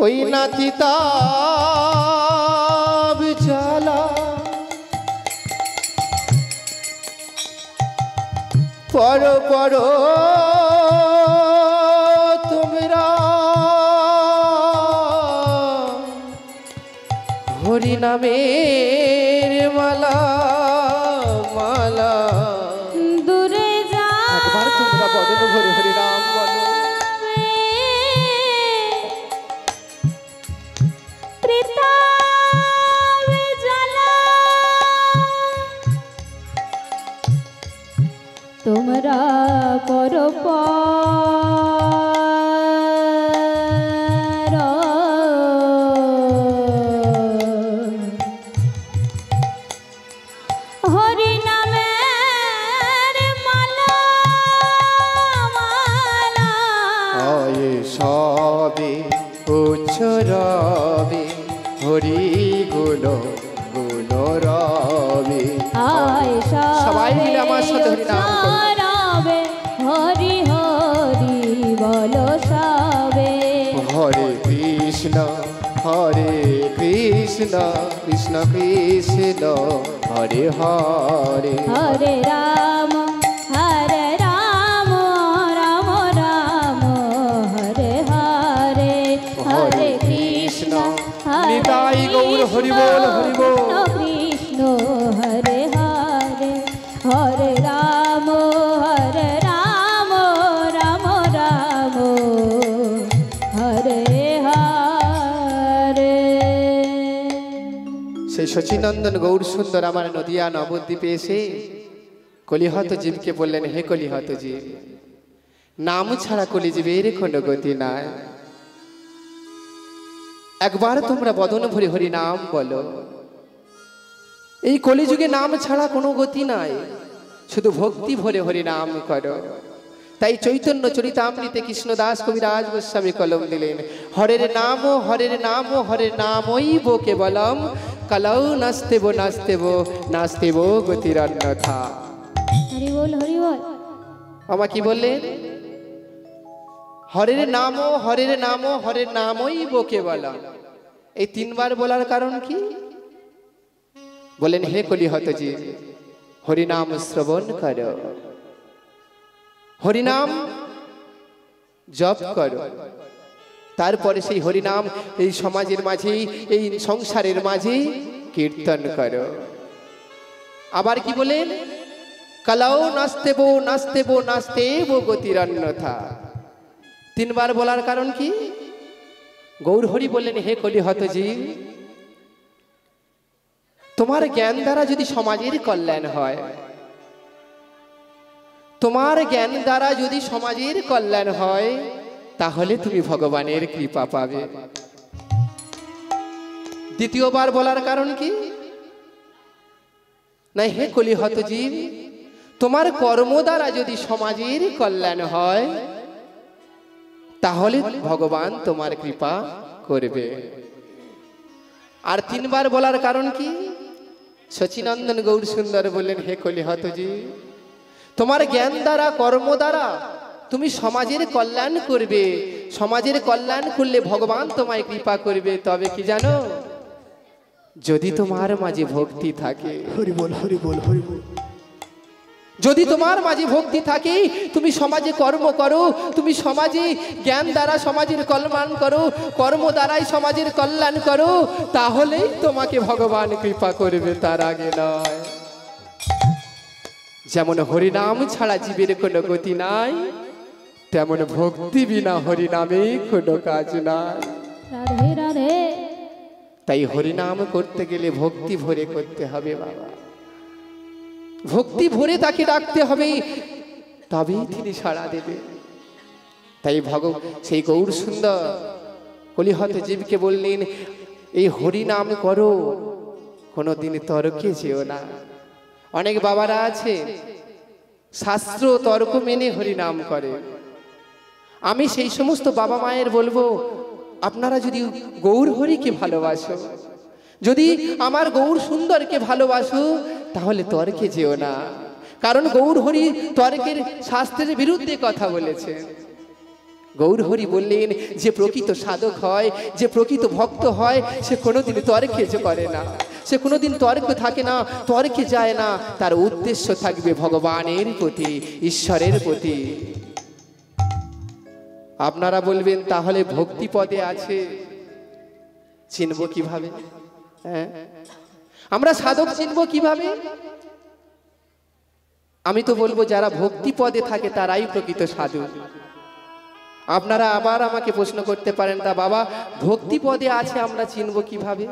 ওই না তিতাব জ্বালা পড়ো পড়ো তোমরা হরি নামের মালা মালা। দূরে যা একবার তোমরা বদন ভরে হরি নাম বলো। তোমরা করো হরি নামের মালা মালা। আয়ে সবে উচ্চরবে হরি গুণ গুণ রবে। আয় সবাই মিলে আমার সাথে হরি নাম করো। রবে হরি হরি বলো সবে। হরে কৃষ্ণ কৃষ্ণ কৃষ্ণ হরে হরে। হরে রাম রাম রাম হরে হরে। হরে কৃষ্ণ নিতাই গৌর হরি বল হরি বল। কৃষ্ণ হরে হরে। হরে রাম রাম রাম হরে হরে। সেই শচীনন্দন গৌর সুন্দর আমার নদিয়া নবদ্বীপে এসে কলিহত জীবকে বললেন, হে কলিহত জীব, নাম ছাড়া কলিজীবের কোনো গতি নাই। একবার তোমরা বদন ভরে হরি নাম বলো। এই কলিযুগে নাম ছাড়া কোনো গতি নাই, শুধু ভক্তি ভরে হরি নাম করো। তাই চৈতন্য চরিতামৃতে কৃষ্ণদাস কবিরাজ গোস্বামী কলম দিলেন, হরের নাম হরের নাম হরের নামই বো কেবলম কলৌ নাস্তেব নাস্তেব নাস্তেব গতির অন্যথা। হরি বল হরি বল। আমা কি বললেন? হরের নাম হরের নাম হরের নামই বো কেবলম। এই তিনবার বলার কারণ কি? বলেন, হে কলিহত জীব, হরিনাম শ্রবণ করো, হরিনাম জপ করো, তারপরে সেই হরিনাম এই সমাজের মাঝে এই সংসারের মাঝে কীর্তন করো। আবার কি বলেন? কলৌ নাস্তেব নাস্তেব নাস্তেব গতির অন্যথা। তিনবার বলার কারণ কি? গৌর হরি বললেন, হে কলিহত জীব, তোমার জ্ঞান দ্বারা যদি সমাজের কল্যাণ হয়, তোমার জ্ঞান দ্বারা যদি সমাজের কল্যাণ হয়, তাহলে তুমি ভগবানের কৃপা পাবে। দ্বিতীয়বার বলার কারণ কি? না, হে কলিহত জীব, তোমার কর্ম দ্বারা যদি সমাজের কল্যাণ হয়, তাহলে ভগবান তোমার কৃপা করবে। আর তিনবার বলার কারণ কি? শচীনন্দন গৌর সুন্দর বললেন, হে কলিহত জীব, তোমার জ্ঞান দ্বারা কর্ম দ্বারা তুমি সমাজের কল্যাণ করবে, সমাজের কল্যাণ করলে ভগবান তোমায় কৃপা করবে। তবে কি জানো? যদি তোমার মাঝে ভক্তি থাকে। হরি বল হরি বল হরি বল। যদি তোমার মাঝে ভক্তি থাকে, তুমি সমাজে কর্ম করো, তুমি সমাজে জ্ঞান দ্বারা সমাজের কল্যাণ করো, কর্ম দ্বারাই সমাজের কল্যাণ করো, তাহলেই তোমাকে ভগবান কৃপা করবে, তার আগে নয়। যেমন হরিনাম ছাড়া জীবের কোনো গতি নাই, তেমন ভক্তি বিনা হরিনামে কোনো কাজ নাই। রাধে রাধে। তাই হরিনাম করতে গেলে ভক্তি ভরে করতে হবে বাবা, ভক্তি ভরে তাকে ডাকতে হবে, তবেই তিনি সাড়া দেবে। তাই সেই গৌর সুন্দর কলিহত জীবকে বললেন, এই হরিনাম করো, কোনোদিন তর্কে যেও না। অনেক বাবারা আছে শাস্ত্র তর্ক মেনে হরিনাম করে। আমি সেই সমস্ত বাবা মায়ের বলবো, আপনারা যদি গৌর হরিকে ভালোবাসো, যদি আমার গৌর সুন্দরকে ভালোবাসো, তাহলে তর্কে যেও না। কারণ গৌর হরি তর্কের শাস্ত্রের বিরুদ্ধে কথা বলেছে। গৌর হরি বললেন, যে প্রকৃত সাধক হয়, যে প্রকৃত ভক্ত হয়, সে কোনোদিন তর্কে যে করে না, সে কোনোদিন তর্ক থাকে না, তর্কে যায় না। তার উদ্দেশ্য থাকবে ভগবানের প্রতি, ঈশ্বরের প্রতি। আপনারা বলবেন, তাহলে ভক্তি পদে আছে, চিনব কিভাবে? হ্যাঁ, আমরা সাধক চিনব কিভাবে? আমি তো বলবো, যারা ভক্তি পদে থাকে তারাই প্রকৃত সাধু। আপনারা আবার আমাকে প্রশ্ন করতে পারেন, তা বাবা ভক্তি পদে আছে আমরা চিনব কিভাবে?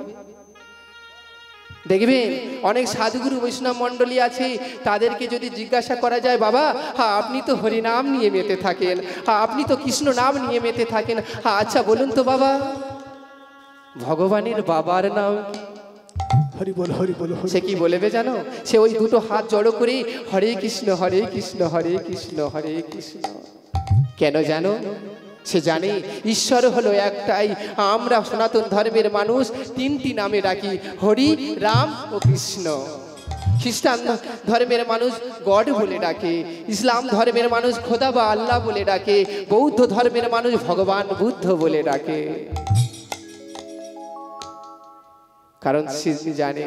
দেখবেন অনেক সাধুগুরু বৈষ্ণব মণ্ডলী আছে, তাদেরকে যদি জিজ্ঞাসা করা যায়, বাবা হ্যাঁ আপনি তো হরিনাম নিয়ে মেতে থাকেন, হ্যাঁ আপনি তো কৃষ্ণ নাম নিয়ে মেতে থাকেন, হ্যাঁ আচ্ছা বলুন তো বাবা, ভগবানের বাবার নাম হরি বল, হরি বল। সে কি বলবে জানো? সে ওই দুটো হাত জড়ো করে হরে কৃষ্ণ হরে কৃষ্ণ হরে কৃষ্ণ হরে কৃষ্ণ। কেন জানো? সে জানে ঈশ্বর হলো একটাই। আমরা সনাতন ধর্মের মানুষ তিনটি নামে ডাকি, হরি, রাম ও কৃষ্ণ। খ্রিস্টান ধর্মের মানুষ গড বলে ডাকে, ইসলাম ধর্মের মানুষ খোদা বা আল্লাহ বলে ডাকে, বৌদ্ধ ধর্মের মানুষ ভগবান বুদ্ধ বলে ডাকে। কারণ সে জানে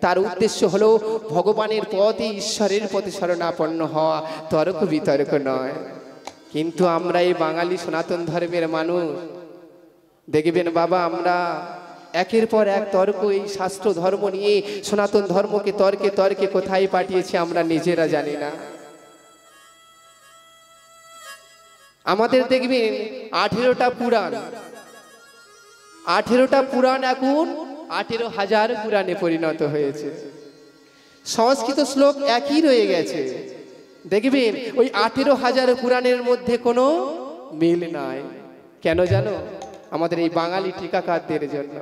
তার উদ্দেশ্য হলো ভগবানের পথে, ঈশ্বরের পথে শরণাপন্ন হওয়া, তর্ক বিতর্ক নয়। কিন্তু আমরা এই বাঙালি সনাতন ধর্মের মানুষ দেখবেন বাবা, আমরা একের পর এক তর্ক, এই শাস্ত্র ধর্ম নিয়ে সনাতন ধর্মকে তর্কে তর্কে কোথায় পাঠিয়েছি আমরা নিজেরা জানি না। আমাদের দেখবেন 18টা পুরাণ, 18টা পুরাণ এখন 18,000 পুরাণে পরিণত হয়েছে। সংস্কৃত শ্লোক একই রয়ে গেছে। দেখবেন ওই 18,000 পুরাণের মধ্যে কোনো মিল নাই। কেন জানো? আমাদের এই বাঙালি টিকাকারদের জন্য।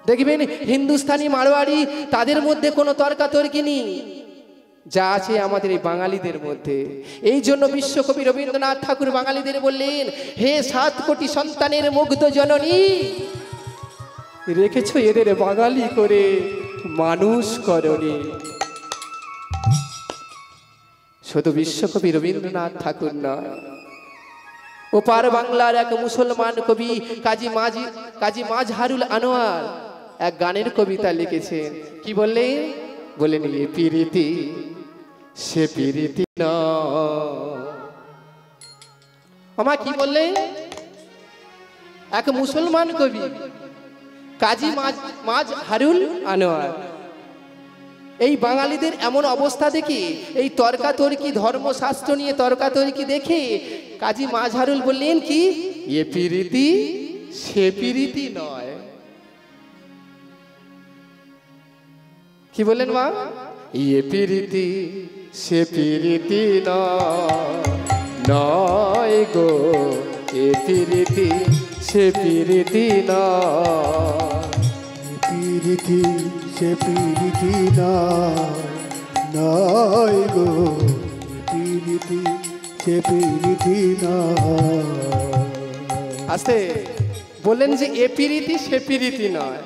দেখবেন হিন্দুস্তানি, মারোয়াড়ি, তাদের মধ্যে কোনো তর্কাতর্কি নেই, যা আছে আমাদের এই বাঙালিদের মধ্যে। এই জন্য বিশ্বকবি রবীন্দ্রনাথ ঠাকুর বাঙালিদের বললেন, হে 7 কোটি সন্তানের মুগ্ধ জননী, রেখেছ এদের বাঙালি করে মানুষ করনি। শুধু বিশ্বকবি রবীন্দ্রনাথ ঠাকুর নয়, ওপার বাংলার এক মুসলমান কবি কাজী মাজহারুল আনোয়ার এক গানের কবিতা লিখেছেন। কি বললেন? বলেন, এ প্রীতি সে প্রীতি না। আমা কি বললেন? এক মুসলমান কবি কাজী মাজহারুল আনোয়ার এই বাঙালিদের এমন অবস্থা দেখে, এই তর্কাতর্কি, ধর্মশাস্ত্র নিয়ে তর্কাতর্কি দেখে কাজী মাজহারুল বললেন কি, এ প্রীতি সে প্রীতি নয়। কি বললেন মা? এ প্রীতি সে প্রীতি নয় গো, এ প্রীতি সে প্রীতি প্রীতি সে প্রীতি নয় গো, প্রীতি সে প্রীতি নয়। আস্তে বললেন যে এ প্রীতি সে প্রীতি নয়।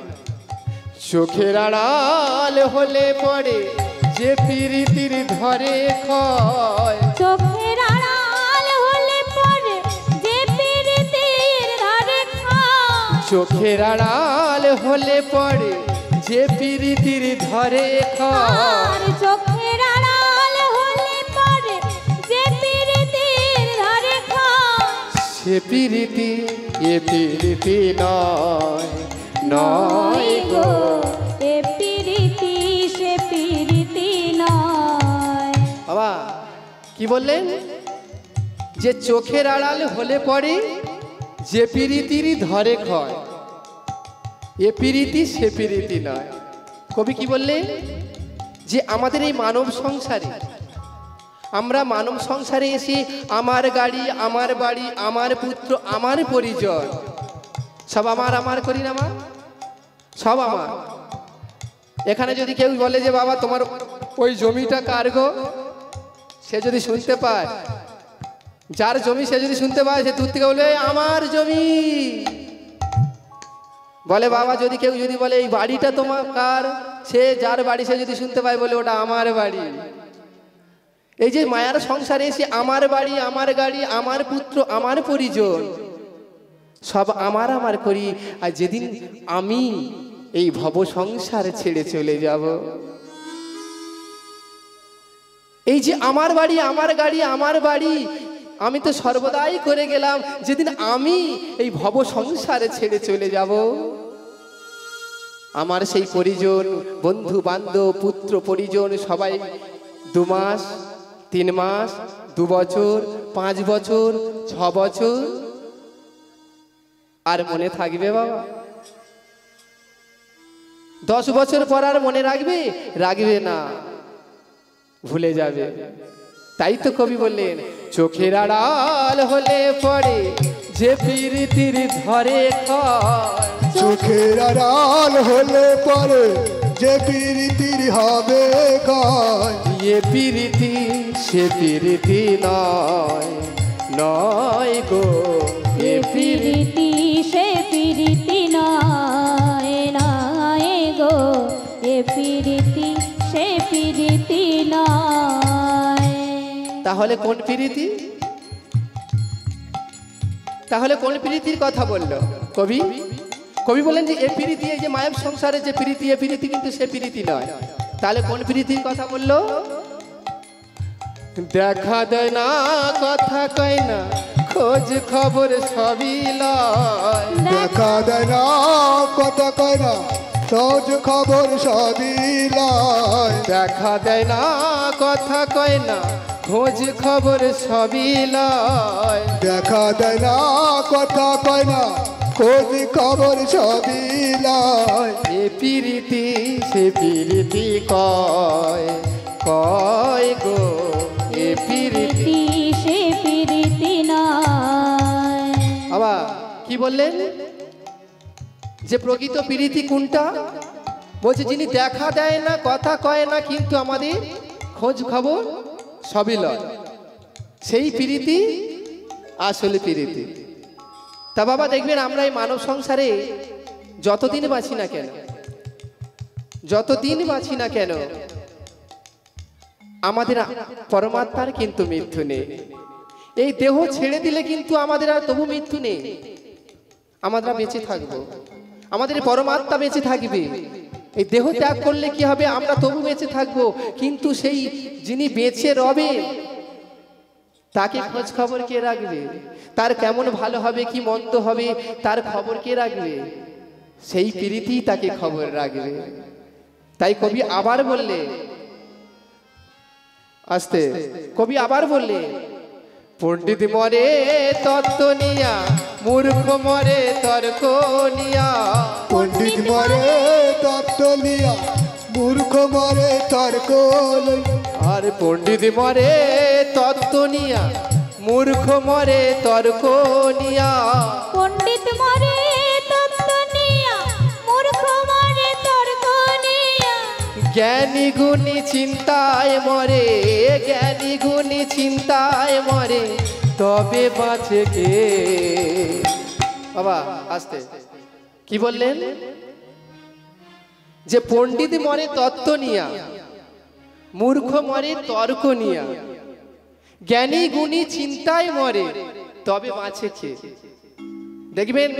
চোখের আড়াল হলে পড়ে যে প্রীতির ধরে ক্ষয়, চোখের আড়াল হলে পরে যে প্রীতির ধরে ক্ষয়, চোখের আড়াল হলে পড়ে যে প্রীতির ধরে ক্ষয়, চোখের আড়াল সে প্রীতি এ প্রীতি নয় নয় গো গো। এ প্রীতি সে প্রীতি নয়। বাবা কি বললেন? যে চোখের আড়াল হলে পরে যে প্রীতির ধরে ক্ষয়, এ প্রীতি সে প্রীতি নয়। কবি কি বললেন? যে আমাদের এই মানব সংসারে, আমরা মানব সংসারে এসে আমার গাড়ি, আমার বাড়ি, আমার পুত্র, আমার পরিজন, সব আমার আমার করি না মা? সব আমার। এখানে যদি কেউ বলে যে বাবা তোমার ওই জমিটা কার গো, সে যদি শুনতে পায়, যার জমি সে যদি শুনতে পায়, সে দূর থেকে বলবে আমার জমি। বলে বাবা যদি কেউ যদি বলে এই বাড়িটা তোমার কার, সে যার বাড়ি সে যদি শুনতে পায় বলে ওটা আমার বাড়ি। এই যে মায়ার সংসারে এসে আমার বাড়ি, আমার গাড়ি, আমার পুত্র, আমার পরিজন, সব আমার আমার করি। আর যেদিন আমি এই ভব সংসার ছেড়ে চলে যাব, এই যে আমার বাড়ি, আমার গাড়ি, আমার বাড়ি আমি তো সর্বদাই করে গেলাম। যেদিন আমি এই ভব সংসারে ছেড়ে চলে যাব, আমার সেই পরিজন, বন্ধু বান্ধব, পুত্র পরিজন সবাই 2 মাস, 3 মাস, 2 বছর, 5 বছর, 6 বছর আর মনে থাকবে বাবা? 10 বছর পর আর মনে রাখবে? রাখবে না, ভুলে যাবে। তাই তো কবি বললেন চোখের আড়াল হলে পরে যে প্রীতির ধরে ক্ষয়, চোখের আড়াল হলে পরে যে প্রীতির হবে ক্ষয়, এ প্রীতি সে প্রীতি নয় নয় গো। এ এ প্রীতি সে প্রীতি নয় নয় গো। এ প্রীতি সে প্রীতি নয়। তাহলে কোন প্রীতি? তাহলে কোন প্রীতির কথা বললো কবি? কবি বলেন যে এ প্রীতি, এই যে মায়াব সংসারে যে প্রীতি, এ প্রীতি কিন্তু সে প্রীতি নয়। তাহলে কোন প্রীতির কথা বললো? দেখা দেয় না, কথা কয় না, খোঁজ খবর সবই লয়। দেখা দেয় না, কথা কয় না, খোঁজ খবর সবই লয়। দেখা দেয় না, কথা কয় না, খোঁজ খবর সবই লয়। দেখা দেয় না, কথা কয় না, খোঁজ খবর সবই লয়। এ প্রীতি সে প্রীতি কয় কয় গো। এ প্রীতি প্রীতি সে প্রীতি নয়। আবার কি বললেন? যে প্রকৃত প্রীতি কোনটা? বলছে যিনি দেখা দেয় না, কথা কয় না, কিন্তু আমাদের খোঁজ খবর সবই লয়, সেই প্রীতি আসলে প্রীতি। তা বাবা দেখবেন আমরা এই মানব সংসারে যতদিন বাঁচি না কেন, যতদিন বাঁচি না কেন, আমাদের পরমাত্মার কিন্তু মৃত্যু নেই। এই দেহ ছেড়ে দিলে কিন্তু আমাদের আর তবু মৃত্যু নেই, আমরা বেঁচে থাকবো, আমাদের পরমাত্মা বেঁচে থাকবে। এই দেহ ত্যাগ করলে কি হবে? আমরা তবু বেঁচে থাকবো, কিন্তু সেই যিনি বেঁচে রবে তাকে খোঁজ খবর কে রাখবে? তার কেমন ভালো হবে কি মন্দ হবে তার খবর কে রাখবে? সেই প্রীতি তাকে খবর রাখবে। তাই কবি আবার বললে, আস্তে কবি আবার বললে, পণ্ডিত মরে তত্ত্ব নিয়া, মূর্খ মরে তর্ক নিয়া। পণ্ডিত মরে তত্ত্ব লিয়া, মূর্খ মরে তর্ক লইয়া। আর পণ্ডিত মরে তত্ত্ব নিয়া, মূর্খ মরে তর্ক নিয়া। পণ্ডিত মরে তত্ত্ব নিয়া, মূর্খ মরে তর্ক নিয়া। জ্ঞানী গুণী চিন্তায় মরে, জ্ঞানী গুণী চিন্তায় মরে, তবে বাঁচে কে? বাবা আস্তে কি বললেন? যে পণ্ডিত মরে তত্ত্ব নিয়া, মূর্খ মরে তর্ক নিয়া, জ্ঞানী গুণী চিন্তায় মরে, তবে বাঁচে কে? দেখবেন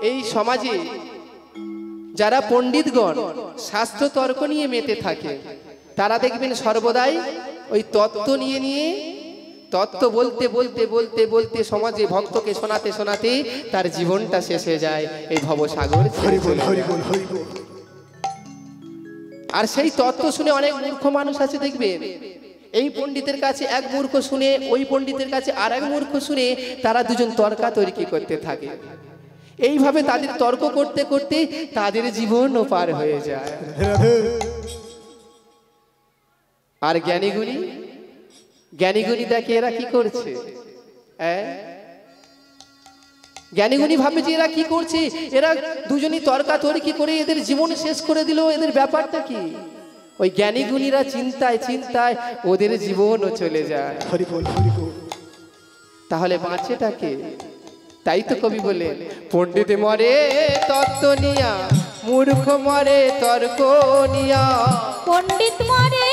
এই সমাজে যারা পণ্ডিতগণ শাস্ত্র তর্ক নিয়ে মেতে থাকে, তারা দেখবেন সর্বদাই ওই তত্ত্ব নিয়ে নিয়ে তত্ত্ব বলতে বলতে বলতে বলতে সমাজে ভক্তকে শোনাতে শোনাতে তার জীবনটা শেষ হয়ে যায় এই ভবসাগর ছেড়ে চলে যায়। আর সেই তত্ত্ব শুনে অনেক মূর্খ মানুষ আছে দেখবেন, এই পণ্ডিতের কাছে এক মূর্খ শুনে ওই পণ্ডিতের কাছে আর এক মূর্খ শুনে তারা দুজন তর্কাতর্কি করতে থাকে। এইভাবে তাদের তর্ক করতে করতে তাদের জীবনও পার হয়ে যায়। আর জ্ঞানীগুণী দেখে এরা কি করছে, জ্ঞানীগুণী ভাবে যে এরা কি করছে, এরা দুজনই তর্কাতর্কি করে এদের জীবন শেষ করে দিল, এদের ব্যাপারটা কি? ওই জ্ঞানীগুণীরা চিন্তায় চিন্তায় ওদের জীবনও চলে যায়। তাহলে বাঁচেটাকে? তাই তো কবি বলে, পণ্ডিত মরে তত্ত্ব নিয়া, মূর্খ মরে তর্ক নিয়া। পণ্ডিত মরে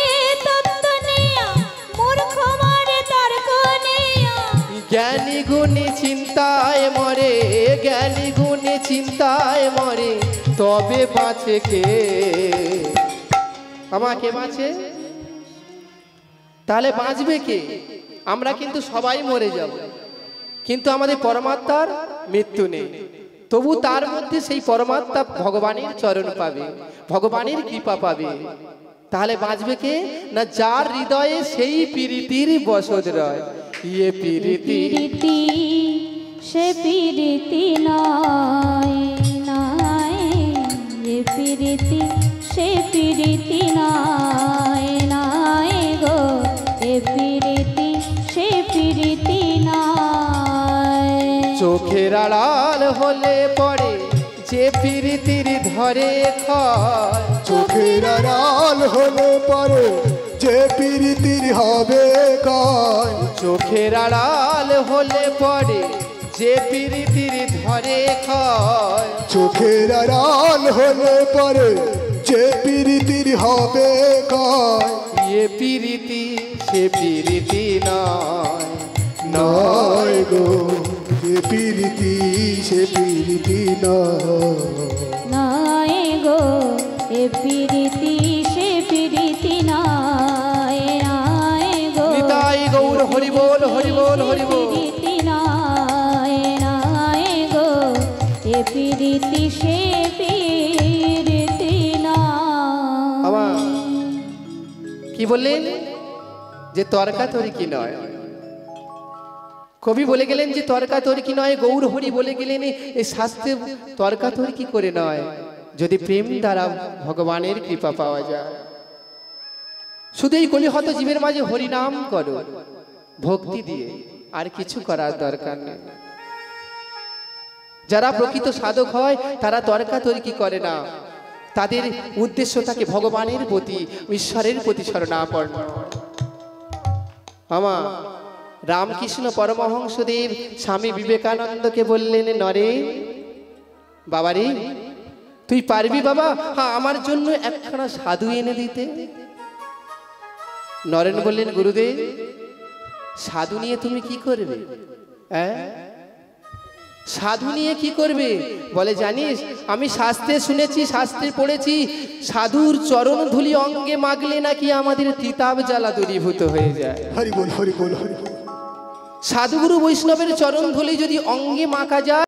তত্ত্ব নিয়া, মূর্খ মরে তর্ক নিয়া। জ্ঞানী গুণী চিন্তায় মরে, জ্ঞানী গুণী চিন্তায় মরে, তবে বাঁচে কে? আমাকে বাঁচে? তাহলে বাঁচবে কে? আমরা কিন্তু সবাই মরে যাব, কিন্তু আমাদের পরমাত্মার মৃত্যু নেই। তবু তার মধ্যে সেই পরমাত্মা ভগবানের চরণ পাবে, ভগবানের কৃপা পাবে। তাহলে বাঁচবে কে? না যার হৃদয়ে সেই প্রীতির বসত রয়। ইয়ে প্রীতি সে প্রীতি নয়, নয় এ প্রীতি সে প্রীতি নয়, নয় গো এ প্রীতি সে প্রীতি নয়। চোখের আড়াল হলে পড়ে যে প্রীতির ধরে ক্ষয়, চোখের আড়াল হলে পরে যে প্রীতির হবে কায়। চোখের আড়াল হলে পড়ে যে প্রীতির ধরে ক্ষয়। চোখের আড়াল হলে পরে যে প্রীতির হবে কায়। ইয়ে প্রীতি সে প্রীতি নয়, নয় গো যে প্রীতি সে প্রীতি নয়, নয় গো এ প্রীতি সে প্রীতি নয়, নয় গো নিতাই গৌর হরি বল হরি বল হরি বল। প্রীতি নয়, নয় গো এ প্রীতি সে প্রীতি নয়। বাবা কি বললেন? যে তর্কাতর্কি নয়। কবি বলে গেলেন যে তর্কাতর্কি নয়, গৌর হরি বলে গেলেন এই শাস্ত্রে তর্কাতর্কি করে নয়, যদি প্রেম দ্বারা ভগবানের কৃপা পাওয়া যায়। শুধু এই কলিহত জীবের মাঝে হরিনাম করো ভক্তি দিয়ে, আর কিছু করার দরকার নেই। যারা প্রকৃত সাধক হয় তারা তর্কাতর্কি করে না, তাদের উদ্দেশ্য থাকে ভগবানের প্রতি, ঈশ্বরের প্রতি শরণাপন্ন। আমার রামকৃষ্ণ পরমহংসদেব স্বামী বিবেকানন্দকে বললেন, নরে বাবারে তুই পারবি বাবা হ্যাঁ আমার জন্য একখানা সাধু এনে দিতে? নরেন বললেন, গুরুদেব সাধু নিয়ে তুমি কি করবে? সাধু নিয়ে কি করবে? বলে, জানিস আমি শাস্ত্রে শুনেছি, শাস্ত্রে পড়েছি, সাধুর চরণ ধুলি অঙ্গে মাগলে নাকি আমাদের তিতাব জ্বালা দূরীভূত হয়ে যায়। হরি বল হরি বল হরি বল। সাধুগুরু বৈষ্ণবের চরণ ধুলি যদি অঙ্গে মাখা যায়